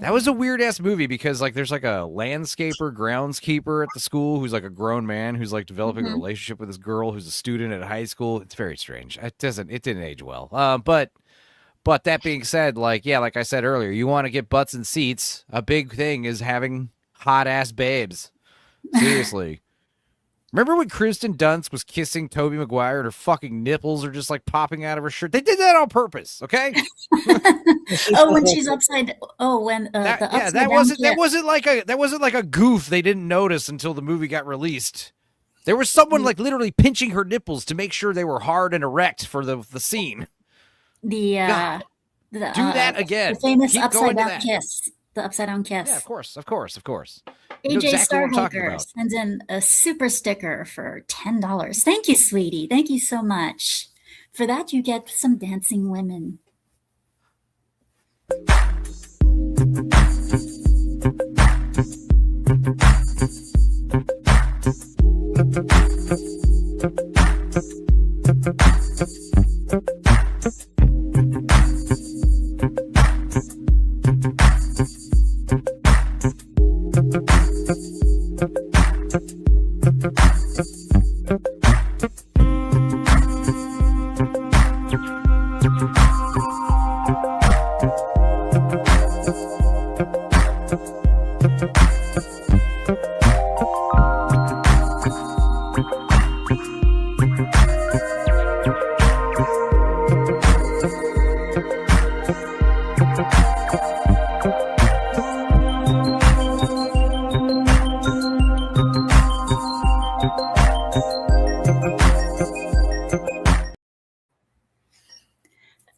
[SPEAKER 3] that was a weird ass movie because like there's like a landscaper, groundskeeper at the school who's like a grown man who's like developing a
[SPEAKER 1] Mhm.
[SPEAKER 3] relationship with this girl who's a student at high school. It's very strange. It didn't age well. But that being said, like yeah, like I said earlier, you want to get butts and seats. A big thing is having hot ass babes. Seriously. Remember when Kristen Dunst was kissing Tobey Maguire and her fucking nipples are just like popping out of her shirt? They did that on purpose, okay?
[SPEAKER 1] Oh, when she's upside. Oh, when
[SPEAKER 3] That
[SPEAKER 1] the
[SPEAKER 3] yeah,
[SPEAKER 1] upside down
[SPEAKER 3] that
[SPEAKER 1] kiss.
[SPEAKER 3] wasn't like a goof they didn't notice until the movie got released. There was someone
[SPEAKER 1] The
[SPEAKER 3] like literally pinching her nipples to make sure they were hard and erect for the scene.
[SPEAKER 1] the uh,
[SPEAKER 3] God,
[SPEAKER 1] the
[SPEAKER 3] do
[SPEAKER 1] uh,
[SPEAKER 3] that
[SPEAKER 1] the
[SPEAKER 3] again.
[SPEAKER 1] famous
[SPEAKER 3] Keep
[SPEAKER 1] upside
[SPEAKER 3] going to
[SPEAKER 1] down
[SPEAKER 3] that.
[SPEAKER 1] kiss. The upside down
[SPEAKER 3] Yeah, of
[SPEAKER 1] kiss.
[SPEAKER 3] course, of course, of course. You know
[SPEAKER 1] AJ
[SPEAKER 3] exactly what I'm talking
[SPEAKER 1] Starhaker
[SPEAKER 3] about.
[SPEAKER 1] sends in a super sticker for $10. Thank you, sweetie. Thank you so much. For that, you get some dancing women.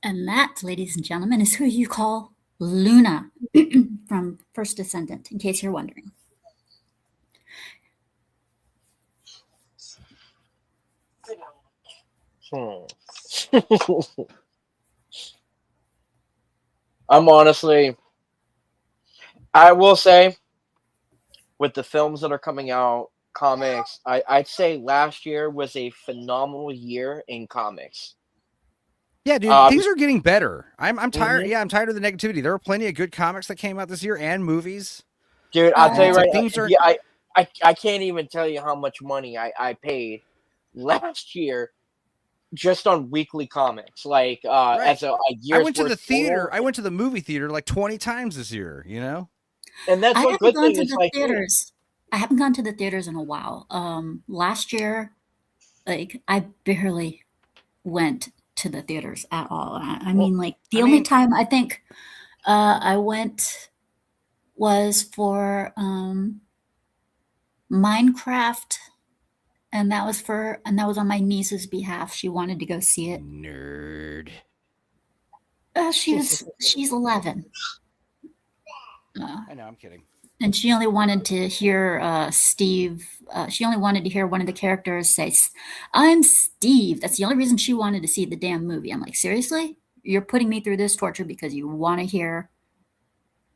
[SPEAKER 1] And that, ladies and gentlemen, is who you call Luna from First Descendant, in case you're wondering.
[SPEAKER 4] I'm honestly, I will say, with the films that are coming out, comics, I'd say last year was a phenomenal year in comics.
[SPEAKER 3] Yeah, dude,
[SPEAKER 4] Be-
[SPEAKER 3] things are getting better. I'm tired.
[SPEAKER 4] Mhm.
[SPEAKER 3] Yeah, I'm tired of the negativity. There are plenty of good comics that came out this year and movies.
[SPEAKER 4] Dude, I'll
[SPEAKER 3] And
[SPEAKER 4] tell you
[SPEAKER 3] it's
[SPEAKER 4] right
[SPEAKER 3] like
[SPEAKER 4] now,
[SPEAKER 3] things are
[SPEAKER 4] yeah, I can't even tell you how much money I paid last year just on weekly comics, like
[SPEAKER 3] Right.
[SPEAKER 4] as a
[SPEAKER 3] I
[SPEAKER 4] year's
[SPEAKER 3] went to the
[SPEAKER 4] worth
[SPEAKER 3] theater.
[SPEAKER 4] total.
[SPEAKER 3] I went to the movie theater like 20 times this year, you know?
[SPEAKER 4] And that's
[SPEAKER 1] I
[SPEAKER 4] one
[SPEAKER 1] haven't
[SPEAKER 4] good
[SPEAKER 1] gone
[SPEAKER 4] thing
[SPEAKER 1] to
[SPEAKER 4] is
[SPEAKER 1] the
[SPEAKER 4] like,
[SPEAKER 1] theaters. I haven't gone to the theaters in a while. Last year, like I barely went to the theaters at all. I
[SPEAKER 4] well,
[SPEAKER 1] mean, like the
[SPEAKER 3] I
[SPEAKER 1] only
[SPEAKER 3] mean,
[SPEAKER 1] time I think I went was for Minecraft, and that was on my niece's behalf. She wanted to go see it.
[SPEAKER 3] nerd.
[SPEAKER 1] She's 11,
[SPEAKER 3] I know, I'm kidding.
[SPEAKER 1] and she only wanted to hear Steve. She only wanted to hear one of the characters say, "I'm Steve." That's the only reason she wanted to see the damn movie. I'm like, seriously, you're putting me through this torture because you want to hear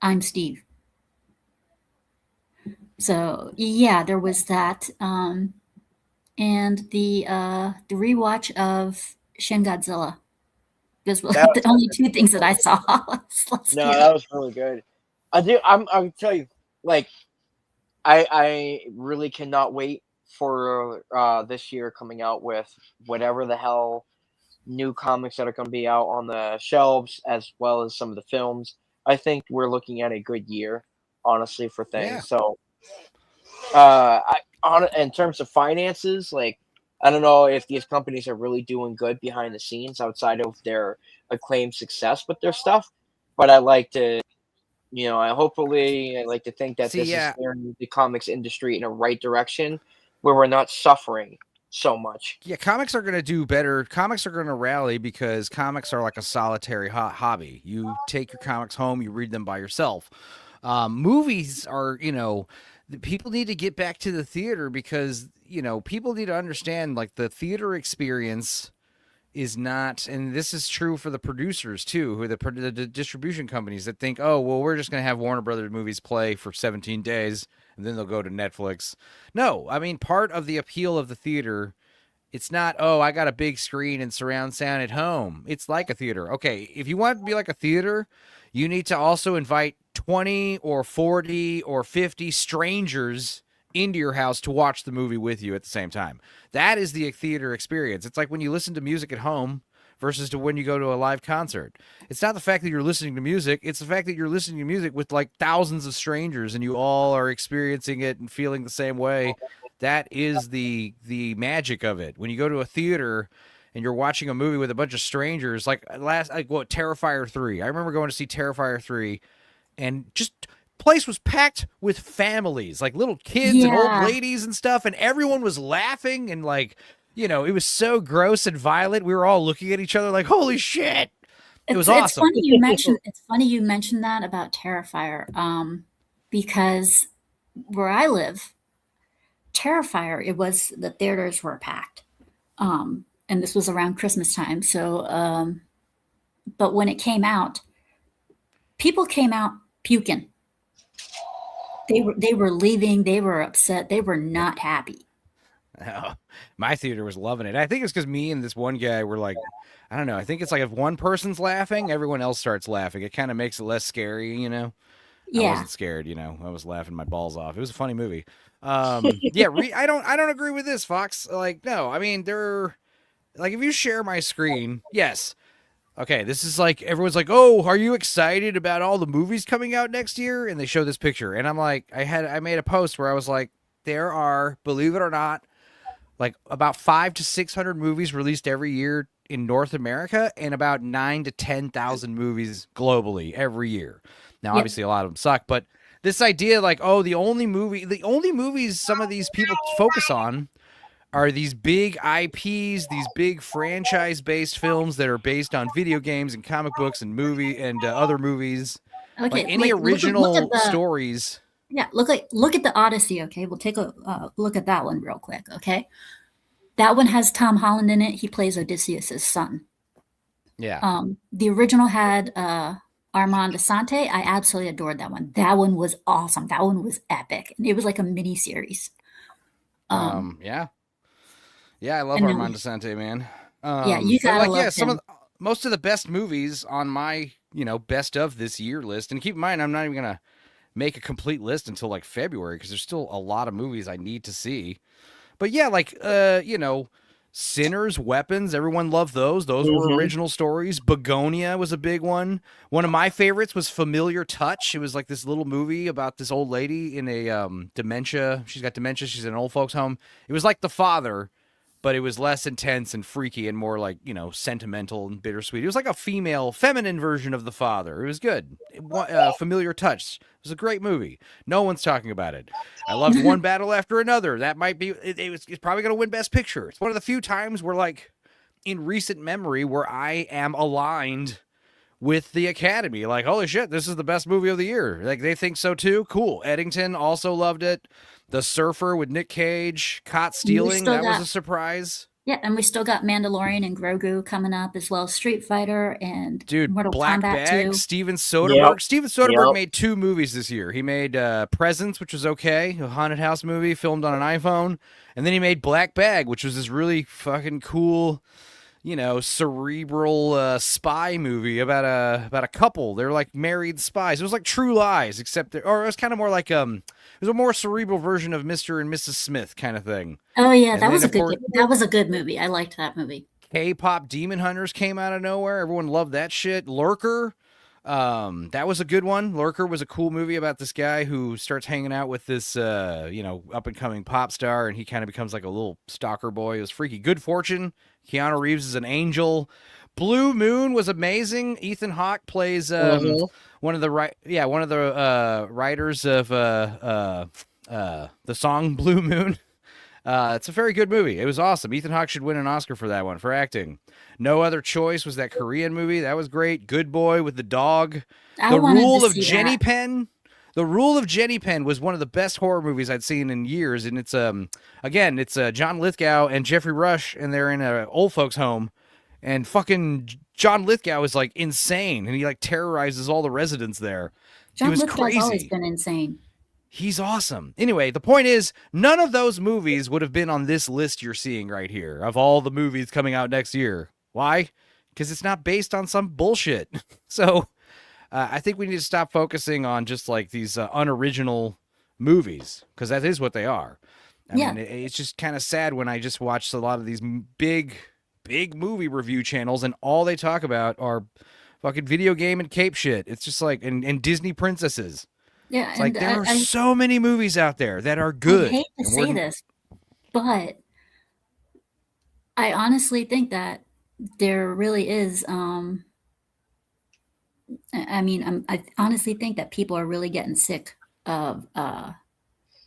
[SPEAKER 1] "I'm Steve." So yeah, there was that, and the rewatch of Shin Godzilla. Those were
[SPEAKER 4] that
[SPEAKER 1] like the
[SPEAKER 4] was
[SPEAKER 1] only two things that I saw last
[SPEAKER 4] no,
[SPEAKER 1] year.
[SPEAKER 4] that was really good. I do. I'll tell you, like I really cannot wait for this year coming out with whatever the hell new comics that are going to be out on the shelves, as well as some of the films. I think we're looking at a good year, honestly, for
[SPEAKER 3] Yeah.
[SPEAKER 4] things. So, in terms of finances, like I don't know if these companies are really doing good behind the scenes outside of their acclaimed success with their stuff, but I like to, I like to think that
[SPEAKER 3] See,
[SPEAKER 4] this is
[SPEAKER 3] yeah,
[SPEAKER 4] steering the comics industry in a right direction, where we're not suffering so much.
[SPEAKER 3] yeah, comics are going to do better. Comics are going to rally because comics are like a solitary hobby. You take your comics home, you read them by yourself. Movies are, people need to get back to the theater because, people need to understand like the theater experience is not, and this is true for the producers too, who are the distribution companies that think, oh, well, we're just going to have Warner Brothers movies play for 17 days and then they'll go to Netflix. No, I mean, part of the appeal of the theater, it's not, oh, I got a big screen and surround sound at home. It's like a theater. Okay, if you want to be like a theater, you need to also invite 20 or 40 or 50 strangers into your house to watch the movie with you at the same time. That is the theater experience. It's like when you listen to music at home versus to when you go to a live concert. It's not the fact that you're listening to music, it's the fact that you're listening to music with like thousands of strangers and you all are experiencing it and feeling the same way. That is the magic of it. When you go to a theater and you're watching a movie with a bunch of strangers, like Terrifier 3. I remember going to see Terrifier 3 and just place was packed with families, like little kids and old
[SPEAKER 1] Yeah,
[SPEAKER 3] ladies and stuff, and everyone was laughing and like, it was so gross and violent. We were all looking at each other like, holy shit. It was
[SPEAKER 1] it's
[SPEAKER 3] awesome.
[SPEAKER 1] funny you mentioned that about Terrifier, because where I live, Terrifier, it was the theaters were packed, and this was around Christmas time. So, but when it came out, people came out puking. They were leaving. They were upset. They were not happy.
[SPEAKER 3] Oh, my theater was loving it. I think it's because me and this one guy were like, I don't know. I think it's like if one person's laughing, everyone else starts laughing. It kind of makes it less scary. I
[SPEAKER 1] Yeah,
[SPEAKER 3] wasn't scared. I was laughing my balls off. It was a funny movie. Yeah, I don't agree with this, Fox. Like, no, I mean, like if you share my screen, yes. Okay, this is like everyone's like, "Oh, are you excited about all the movies coming out next year?" And they show this picture, and I'm like, I made a post where I was like, there are, believe it or not, like about 500 to 600 movies released every year in North America, and about 9 to 10,000 movies globally every year. Now,
[SPEAKER 1] yep,
[SPEAKER 3] obviously, a lot of them suck, but this idea, like, oh, the only movies some of these people focus on are these big IPs, these big franchise-based films that are based on video games and comic books and other movies, like
[SPEAKER 1] okay.
[SPEAKER 3] any
[SPEAKER 1] Like look at
[SPEAKER 3] original
[SPEAKER 1] the
[SPEAKER 3] stories.
[SPEAKER 1] yeah. Look at the Odyssey. Okay, we'll take a look at that one real quick. Okay, that one has Tom Holland in it. He plays Odysseus's son.
[SPEAKER 3] Yeah.
[SPEAKER 1] The original had Armand Asante. I absolutely adored that one. That one was awesome. That one was epic, and it was like a mini series.
[SPEAKER 3] Yeah. Yeah, I love
[SPEAKER 1] And then
[SPEAKER 3] Armand Asante, man.
[SPEAKER 1] yeah, you
[SPEAKER 3] But
[SPEAKER 1] gotta
[SPEAKER 3] like,
[SPEAKER 1] love
[SPEAKER 3] yeah,
[SPEAKER 1] him.
[SPEAKER 3] most of the best movies on my, best of this year list. And keep in mind, I'm not even gonna make a complete list until like February because there's still a lot of movies I need to see. But yeah, like, Sinners, Weapons, everyone loved those. Those were
[SPEAKER 4] Mhm.
[SPEAKER 3] original stories. Begonia was a big one. One of my favorites was Familiar Touch. It was like this little movie about this old lady in a dementia. She's got dementia. She's in an old folks' home. It was like The Father, but it was less intense and freaky and more like, sentimental and bittersweet. It was like a feminine version of The Father. It was good. Familiar Touch. It was a great movie. No one's talking about it. I loved One Battle After Another. That might be, it's probably going to win Best Picture. It's one of the few times where, like, in recent memory where I am aligned with the Academy. Like, holy shit, this is the best movie of the year. Like, they think so too. Cool. Eddington also loved it. The Surfer with Nick Cage. Caught Stealing. That was a surprise.
[SPEAKER 1] Yeah, and we still got Mandalorian and Grogu coming up, as well as Street Fighter and
[SPEAKER 3] Dude,
[SPEAKER 1] Mortal
[SPEAKER 3] Black
[SPEAKER 1] Kombat
[SPEAKER 3] Bag,
[SPEAKER 1] 2.
[SPEAKER 3] Steven Soderbergh.
[SPEAKER 4] Yep.
[SPEAKER 3] Steven Soderbergh
[SPEAKER 4] Yep.
[SPEAKER 3] made 2 movies this year. He made Presence, which was okay, a haunted house movie filmed on an iPhone. And then he made Black Bag, which was this really fucking cool, cerebral spy movie about a couple. They're like married spies. It was like True Lies, except or it was kind of more like it was a more cerebral version of Mr. and Mrs. Smith kind of thing.
[SPEAKER 1] Oh yeah,
[SPEAKER 3] And
[SPEAKER 1] that
[SPEAKER 3] then,
[SPEAKER 1] was a
[SPEAKER 3] of
[SPEAKER 1] good.
[SPEAKER 3] course-
[SPEAKER 1] That was a good movie. I liked that movie.
[SPEAKER 3] K-pop Demon Hunters came out of nowhere. Everyone loved that shit. Lurker, that was a good one. Lurker was a cool movie about this guy who starts hanging out with this, up and coming pop star, and he kind of becomes like a little stalker boy. It was freaky. Good Fortune. Keanu Reeves is an angel. Blue Moon was amazing. Ethan Hawke plays one of the writers of the song Blue Moon. It's a very good movie. It was awesome. Ethan Hawke should win an Oscar for that one, for acting. No Other Choice was that Korean movie. That was great. Good Boy with the dog. The Rule of Jenny Pen. The Rule of Jenny Pen was one of the best horror movies I'd seen in years. And it's, it's John Lithgow and Jeffrey Rush, and they're in an old folks home. And fucking John Lithgow is like insane, and he like terrorizes all the residents there.
[SPEAKER 1] John
[SPEAKER 3] He was
[SPEAKER 1] Lithgow's
[SPEAKER 3] crazy.
[SPEAKER 1] always been insane.
[SPEAKER 3] He's awesome. Anyway, the point is, none of those movies would have been on this list you're seeing right here of all the movies coming out next year. Why? Because it's not based on some bullshit. So I think we need to stop focusing on just like these unoriginal movies, because that is what they are. I mean, it's just kind of sad when I just watch a lot of these big movie review channels and all they talk about are fucking video game and cape shit. It's just like, and Disney princesses.
[SPEAKER 1] Yeah,
[SPEAKER 3] It's like there are so many movies out there that are good.
[SPEAKER 1] I hate to say this, but I honestly think that there really is. I honestly think that people are really getting sick of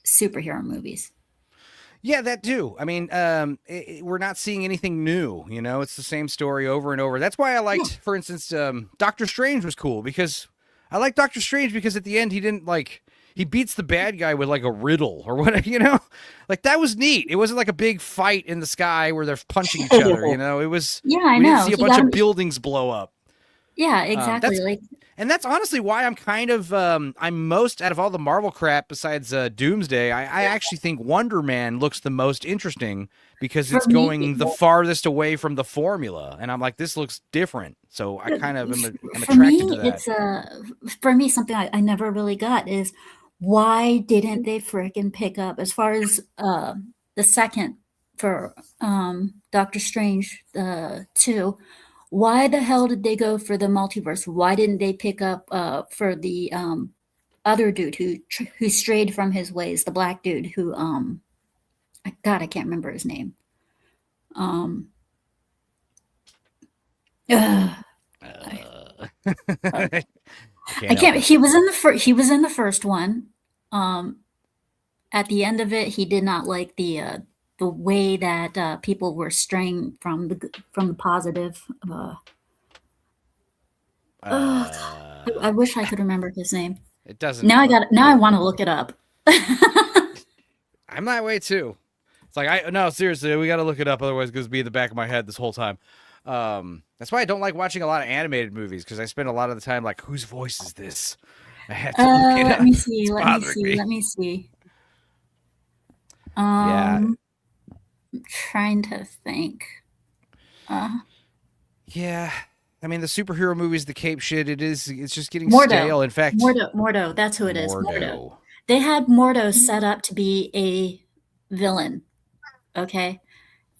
[SPEAKER 1] superhero movies.
[SPEAKER 3] Yeah, that too. I mean, we're not seeing anything new. It's the same story over and over. That's why I liked, for instance, Doctor Strange was cool, because I like Doctor Strange because at the end he beats the bad guy with like a riddle or whatever, like that was neat. It wasn't like a big fight in the sky where they're punching each other, It was,
[SPEAKER 1] I
[SPEAKER 3] we
[SPEAKER 1] know.
[SPEAKER 3] didn't see a bunch of buildings blow up.
[SPEAKER 1] Yeah, exactly.
[SPEAKER 3] And that's honestly why I'm kind of, I'm most out of all the Marvel crap besides Doomsday. I actually think Wonder Man looks the most interesting because it's going the farthest away from the formula. And I'm like, this looks different. So I kind of am attracted to that.
[SPEAKER 1] For me, something I never really got is, why didn't they freaking pick up, as far as the second for Doctor Strange 2, why the hell did they go for the multiverse? Why didn't they pick up for the other dude who strayed from his ways, the black dude who I can't remember his name. I can't. He was in the first one. At the end of it, he did not like the way that people were straying from the positive. I wish I could remember his name.
[SPEAKER 3] It doesn't.
[SPEAKER 1] Now I want to look it up.
[SPEAKER 3] I'm that way too. It's like no, seriously, we got to look it up, otherwise it's going to be in the back of my head this whole time. That's why I don't like watching a lot of animated movies, because I spend a lot of the time like, whose voice is this? I have to look it up.
[SPEAKER 1] Let me see.
[SPEAKER 3] It's
[SPEAKER 1] Let me see.
[SPEAKER 3] Yeah.
[SPEAKER 1] I'm trying to think.
[SPEAKER 3] Yeah. I mean, the superhero movies, the cape shit, it's just getting
[SPEAKER 1] Mordo.
[SPEAKER 3] stale. In fact,
[SPEAKER 1] Mordo, that's who it is. Mordo. They had Mordo set up to be a villain. Okay.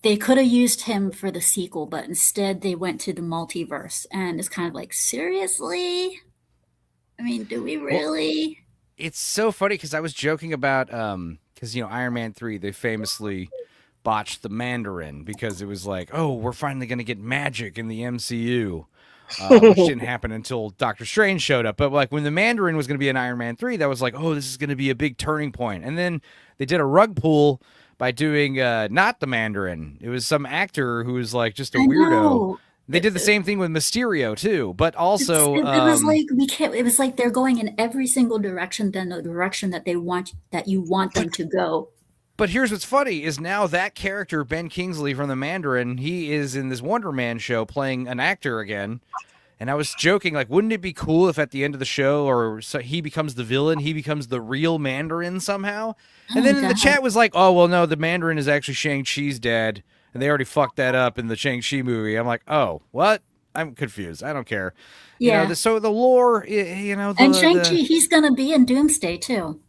[SPEAKER 1] they could have used him for the sequel, but instead they went to the multiverse, and it's kind of like, seriously? I mean, do we
[SPEAKER 3] Well,
[SPEAKER 1] really?
[SPEAKER 3] it's so funny because I was joking about because Iron Man 3, they famously botched the Mandarin because it was like, oh, we're finally going to get magic in the MCU, which didn't happen until Doctor Strange showed up. But like when the Mandarin was going to be in Iron Man 3, that was like, oh, this is going to be a big turning point. And then they did a rug pull by doing not the Mandarin. It was some actor who was like just a
[SPEAKER 1] I
[SPEAKER 3] weirdo.
[SPEAKER 1] know.
[SPEAKER 3] They did the same thing with Mysterio too, but also
[SPEAKER 1] It was like we can't. It was like they're going in every single direction than the direction that you want them to go.
[SPEAKER 3] But here's what's funny is now that character, Ben Kingsley from the Mandarin, he is in this Wonder Man show playing an actor again. And I was joking, like, wouldn't it be cool if at the end of the show, or so he becomes the villain, he becomes the real Mandarin somehow? And
[SPEAKER 1] Oh
[SPEAKER 3] then in the
[SPEAKER 1] God.
[SPEAKER 3] chat was like, oh, well, no, the Mandarin is actually Shang-Chi's dad. And they already fucked that up in the Shang-Chi movie. I'm like, oh, what? I'm confused. I don't care.
[SPEAKER 1] Yeah.
[SPEAKER 3] So the lore,
[SPEAKER 1] And Shang-Chi, he's gonna be in Doomsday too.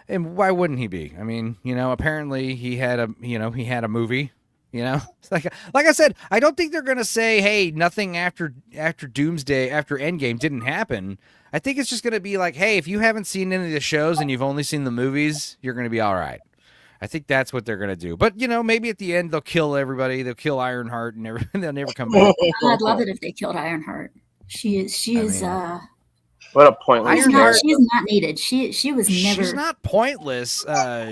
[SPEAKER 3] and why wouldn't he be? I mean, apparently he had a movie. It's like I said, I don't think they're gonna say, hey, nothing after Doomsday, after Endgame didn't happen. I think it's just gonna be like, hey, if you haven't seen any of the shows and you've only seen the movies, you're gonna be all right. I think that's what they're gonna do. But maybe at the end they'll kill everybody. They'll kill Ironheart and they'll never come back.
[SPEAKER 1] I'd love it if they killed Ironheart. She is.
[SPEAKER 4] What a pointless
[SPEAKER 3] Ironheart-
[SPEAKER 1] She's not needed. She was never.
[SPEAKER 3] She's not pointless.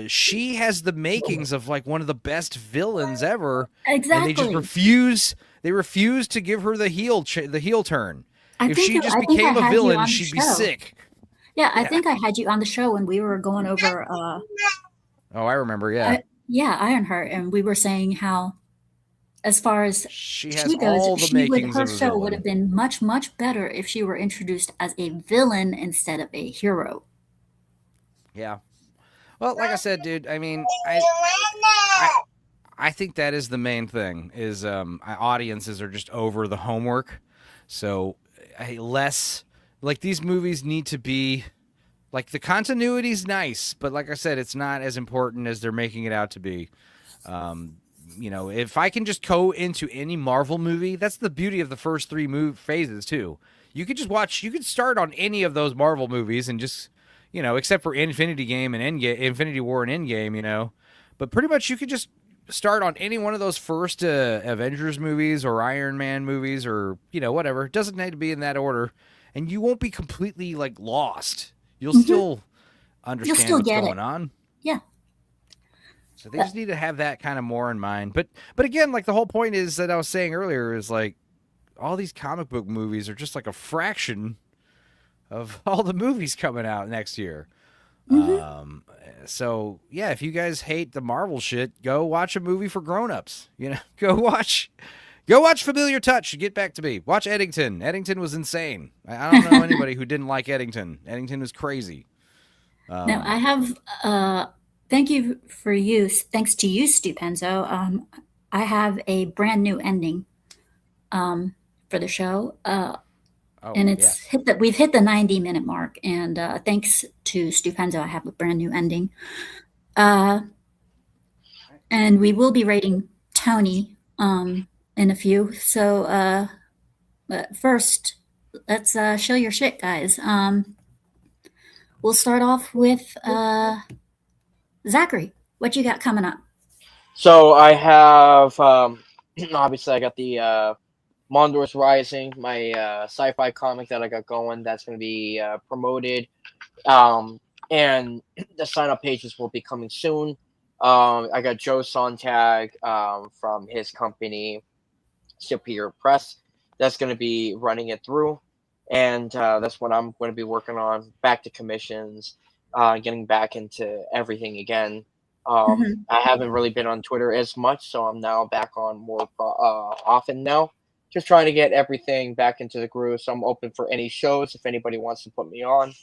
[SPEAKER 3] She has the makings of like one of the best villains ever.
[SPEAKER 1] Exactly.
[SPEAKER 3] And they just refuse. They refuse to give her the heel turn. If she just became a villain, she'd be sick.
[SPEAKER 1] Yeah, I think I had you on the show when we were going over.
[SPEAKER 3] Oh, I remember. Yeah.
[SPEAKER 1] Ironheart, and we were saying how, as far as
[SPEAKER 3] she has all the makings
[SPEAKER 1] her
[SPEAKER 3] of a
[SPEAKER 1] show
[SPEAKER 3] villain.
[SPEAKER 1] would have been much, much better if she were introduced as a villain instead of a hero.
[SPEAKER 3] Yeah. Well, like I said, dude, I mean, I think that is the main thing is audiences are just over the homework. So less like these movies need to be like the continuity's nice, but like I said, it's not as important as they're making it out to be. If I can just go into any Marvel movie, that's the beauty of the first three phases too. You could just watch, you could start on any of those Marvel movies and just, except for Infinity Game and Infinity War and Endgame, but pretty much you could just start on any one of those first Avengers movies or Iron Man movies or, whatever. It doesn't need to be in that order. And you won't be completely like lost. You'll still understand what's going on.
[SPEAKER 1] Yeah.
[SPEAKER 3] So they just need to have that kind of more in mind. But again, like the whole point is that I was saying earlier is like all these comic book movies are just like a fraction of all the movies coming out next year. So yeah, if you guys hate the Marvel shit, go watch a movie for grown-ups. Go watch Familiar Touch. Get back to me. Watch Eddington. Eddington was insane. I don't know anybody who didn't like Eddington. Eddington was crazy.
[SPEAKER 1] Now I have. Thanks to you, Stupenzo. I have a brand new ending for the show. And it's we've hit the 90-minute mark, and thanks to Stupenzo, I have a brand new ending. And we will be rating Tony in a few. So but first, let's show your shit, guys. We'll start off with Zackary. What you got coming up?
[SPEAKER 4] So I have obviously I got the Mondor's Rising, my sci-fi comic that I got going. That's going to be promoted, and the sign-up pages will be coming soon. I got Joe Sontag from his company, Superior Press. That's going to be running it through, and that's what I'm going to be working on. Back to commissions, getting back into everything again. I haven't really been on Twitter as much, so I'm now back on more often now. Just trying to get everything back into the groove. So I'm open for any shows if anybody wants to put me on.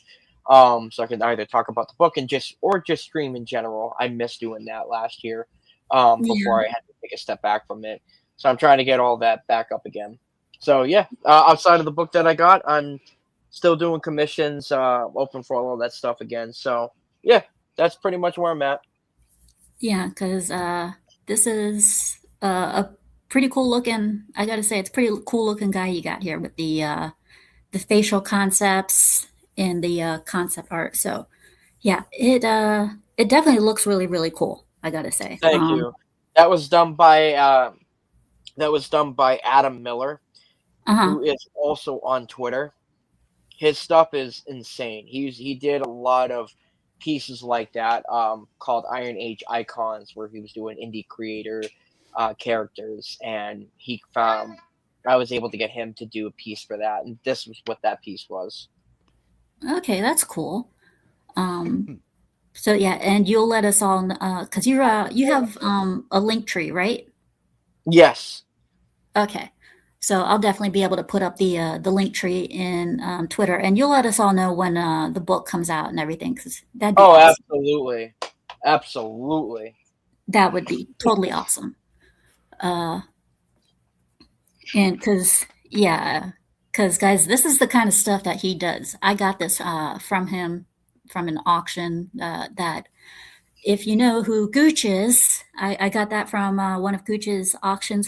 [SPEAKER 4] So I can either talk about the book and just stream in general. I missed doing that last year before I had to take a step back from it. So I'm trying to get all that back up again. So yeah, outside of the book that I got, I'm still doing commissions, open for all of that stuff again. So yeah, that's pretty much where I'm at.
[SPEAKER 1] Yeah, because this is a pretty cool looking. I gotta say, it's pretty cool looking guy you got here with the facial concepts and the concept art. So yeah, it definitely looks really really cool. I gotta say.
[SPEAKER 4] Thank you. That was done by Adam Miller,
[SPEAKER 1] Uh-huh.
[SPEAKER 4] who is also on Twitter. His stuff is insane. He did a lot of pieces like that, called Iron Age Icons, where he was doing indie creator characters, and I was able to get him to do a piece for that, and this was what that piece was.
[SPEAKER 1] Okay, that's cool. So yeah, and you'll let us all because you have a link tree, right?
[SPEAKER 4] Yes.
[SPEAKER 1] Okay. So I'll definitely be able to put up the link tree in Twitter, and you'll let us all know when the book comes out and everything, because that'd be
[SPEAKER 4] Oh,
[SPEAKER 1] awesome.
[SPEAKER 4] absolutely, absolutely.
[SPEAKER 1] That would be totally awesome. And because guys, this is the kind of stuff that he does. I got this from him from an auction that if you know who Gooch is, I got that from one of Gooch's auctions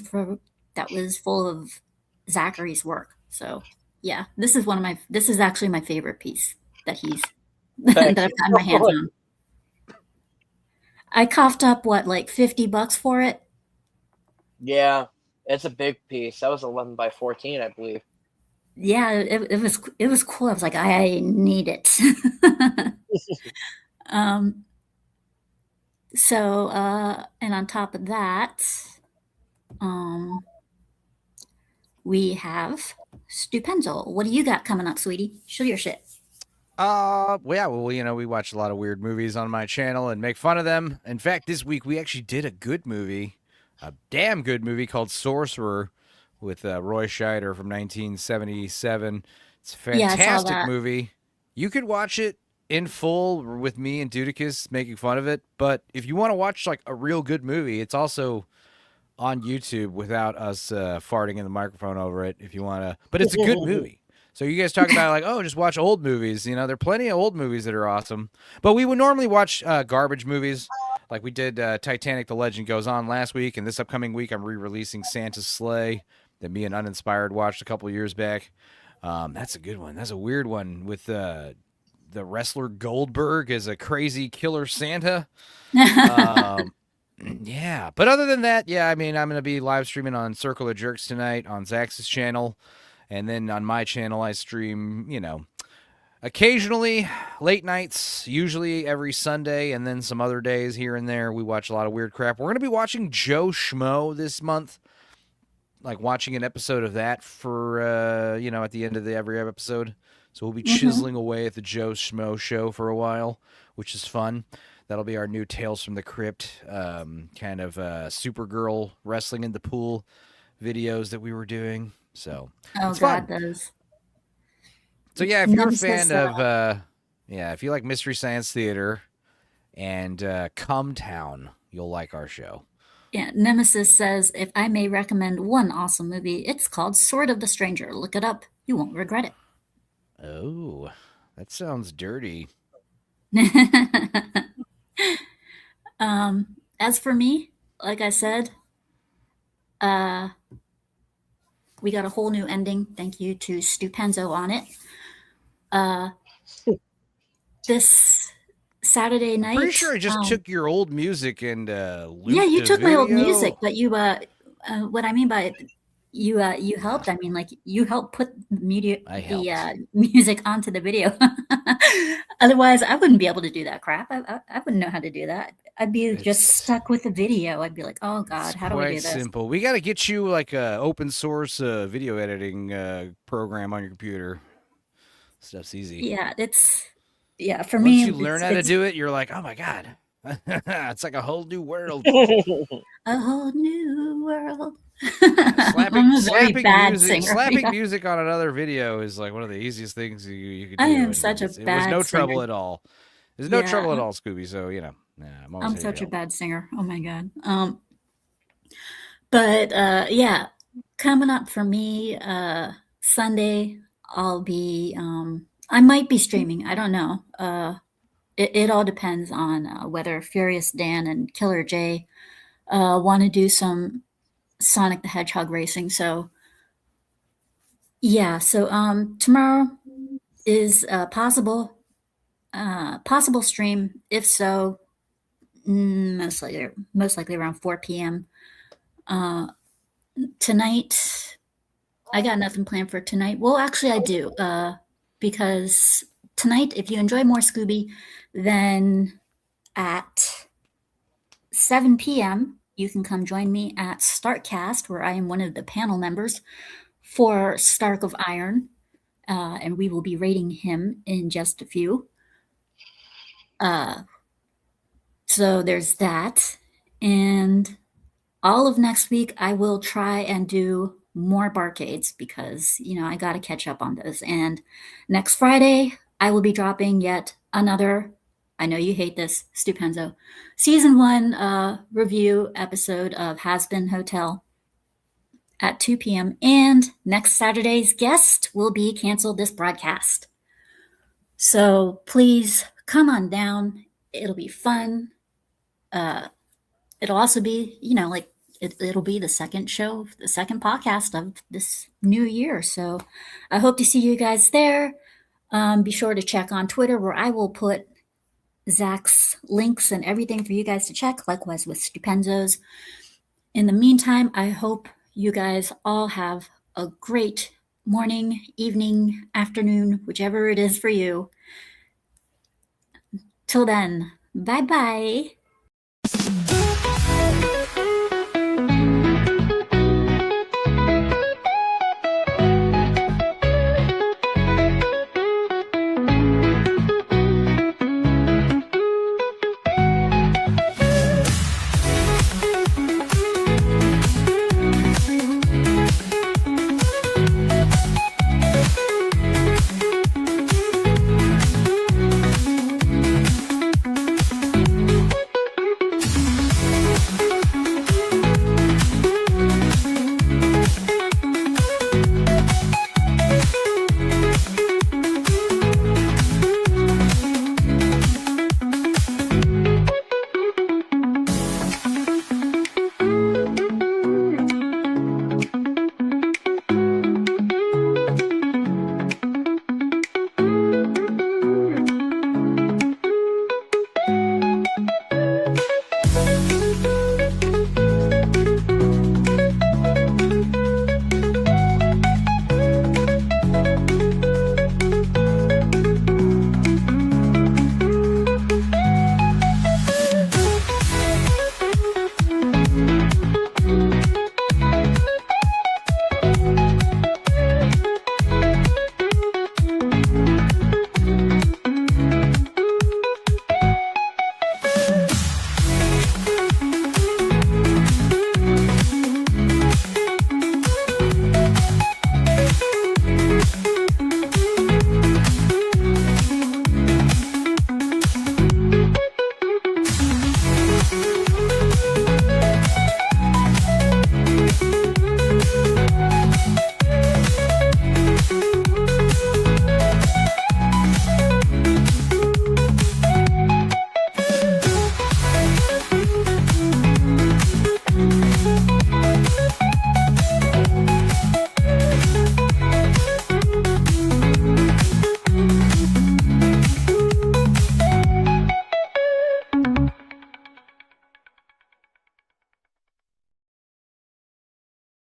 [SPEAKER 1] that was full of Zackary's work. So yeah, this is actually my favorite piece that he's that I've
[SPEAKER 4] Thank you.
[SPEAKER 1] gotten my hands on. I coughed up what, like $50 for it.
[SPEAKER 4] Yeah, it's a big piece. That was 11 by 14, I believe.
[SPEAKER 1] Yeah, it was cool. I was like, I need it. um, so and on top of that, um, we have Stupenzo. What do you got coming up, sweetie? Show your shit.
[SPEAKER 3] Well, yeah, well, we watch a lot of weird movies on my channel and make fun of them. In fact, this week we actually did a good movie, a damn good movie called Sorcerer with Roy Scheider from 1977. It's a
[SPEAKER 1] Yeah, I saw
[SPEAKER 3] fantastic
[SPEAKER 1] that.
[SPEAKER 3] movie. You could watch it in full with me and Dudicus making fun of it, but if you want to watch like a real good movie, it's also on YouTube without us farting in the microphone over it if you want to. But it's a good movie. So you guys talk about like, oh, just watch old movies. There are plenty of old movies that are awesome. But we would normally watch garbage movies. Like we did Titanic: The Legend Goes On last week, and this upcoming week I'm re-releasing Santa's Sleigh that me and Uninspired watched a couple years back. That's a good one. That's a weird one with the wrestler Goldberg as a crazy killer Santa. Yeah, but other than that, yeah, I mean, I'm going to be live streaming on Circle of Jerks tonight on Zack's channel, and then on my channel, I stream, occasionally late nights, usually every Sunday, and then some other days here and there. We watch a lot of weird crap. We're going to be watching Joe Schmo this month, like watching an episode of that for, at the end of every episode. So we'll be chiseling away at the Joe Schmo show for a while, which is fun. That'll be our new Tales from the Crypt kind of Supergirl wrestling in the pool videos that we were doing. So
[SPEAKER 1] Oh
[SPEAKER 3] it's
[SPEAKER 1] God,
[SPEAKER 3] fun.
[SPEAKER 1] those.
[SPEAKER 3] So yeah, if you're a
[SPEAKER 1] Nemesis,
[SPEAKER 3] fan of if you like Mystery Science Theater and Come Town, you'll like our show.
[SPEAKER 1] Yeah, Nemesis says, if I may recommend one awesome movie, it's called Sword of the Stranger. Look it up. You won't regret it.
[SPEAKER 3] Oh, that sounds dirty.
[SPEAKER 1] As for me, like I said, we got a whole new ending. Thank you to Stupenzo on it. This Saturday night.
[SPEAKER 3] Pretty sure I just took your old music and looped
[SPEAKER 1] yeah, you took my old
[SPEAKER 3] video.
[SPEAKER 1] music, but you what I mean by you helped. I mean, like, you helped put music onto the video. Otherwise, I wouldn't be able to do that crap. I wouldn't know how to do that. I'd be just stuck with the video. I'd be like, oh God, how do I do this?
[SPEAKER 3] Quite simple. We got to get you like a open source video editing program on your computer. Stuff's easy.
[SPEAKER 1] Yeah, for
[SPEAKER 3] Once
[SPEAKER 1] me.
[SPEAKER 3] Once you learn how to do it, you're like, oh my God. It's like a whole new world.
[SPEAKER 1] A whole new world.
[SPEAKER 3] Slapping music on another video is like one of the easiest things you could do.
[SPEAKER 1] I am such a bad singer.
[SPEAKER 3] It was no trouble at all. There's no trouble at all, Scooby. So,
[SPEAKER 1] I'm such a bad singer. Oh my God. But yeah, coming up for me, Sunday, I'll be, I might be streaming. I don't know. It all depends on whether Furious Dan and Killer J want to do some Sonic the Hedgehog racing. So yeah, so tomorrow is a possible stream. If so, most likely around 4 p.m. Tonight, I got nothing planned for tonight. Well, actually, I do, because tonight, if you enjoy more Scooby, then at 7 p.m., you can come join me at StarkCast, where I am one of the panel members for Stark of Iron, and we will be rating him in just a few. So there's that. And all of next week, I will try and do more barcades because, I got to catch up on those. And next Friday, I will be dropping yet another, I know you hate this, Stupenzo, season 1 review episode of Has Been Hotel at 2 p.m. And next Saturday's guest will be Canceled This Broadcast. So please come on down. It'll be fun. It'll also be, it'll be the second show, the second podcast of this new year. So I hope to see you guys there. Be sure to check on Twitter, where I will put Zack's links and everything for you guys to check, likewise with Stupenzo's. In the meantime, I hope you guys all have a great morning, evening, afternoon, whichever it is for you. Till then, bye-bye.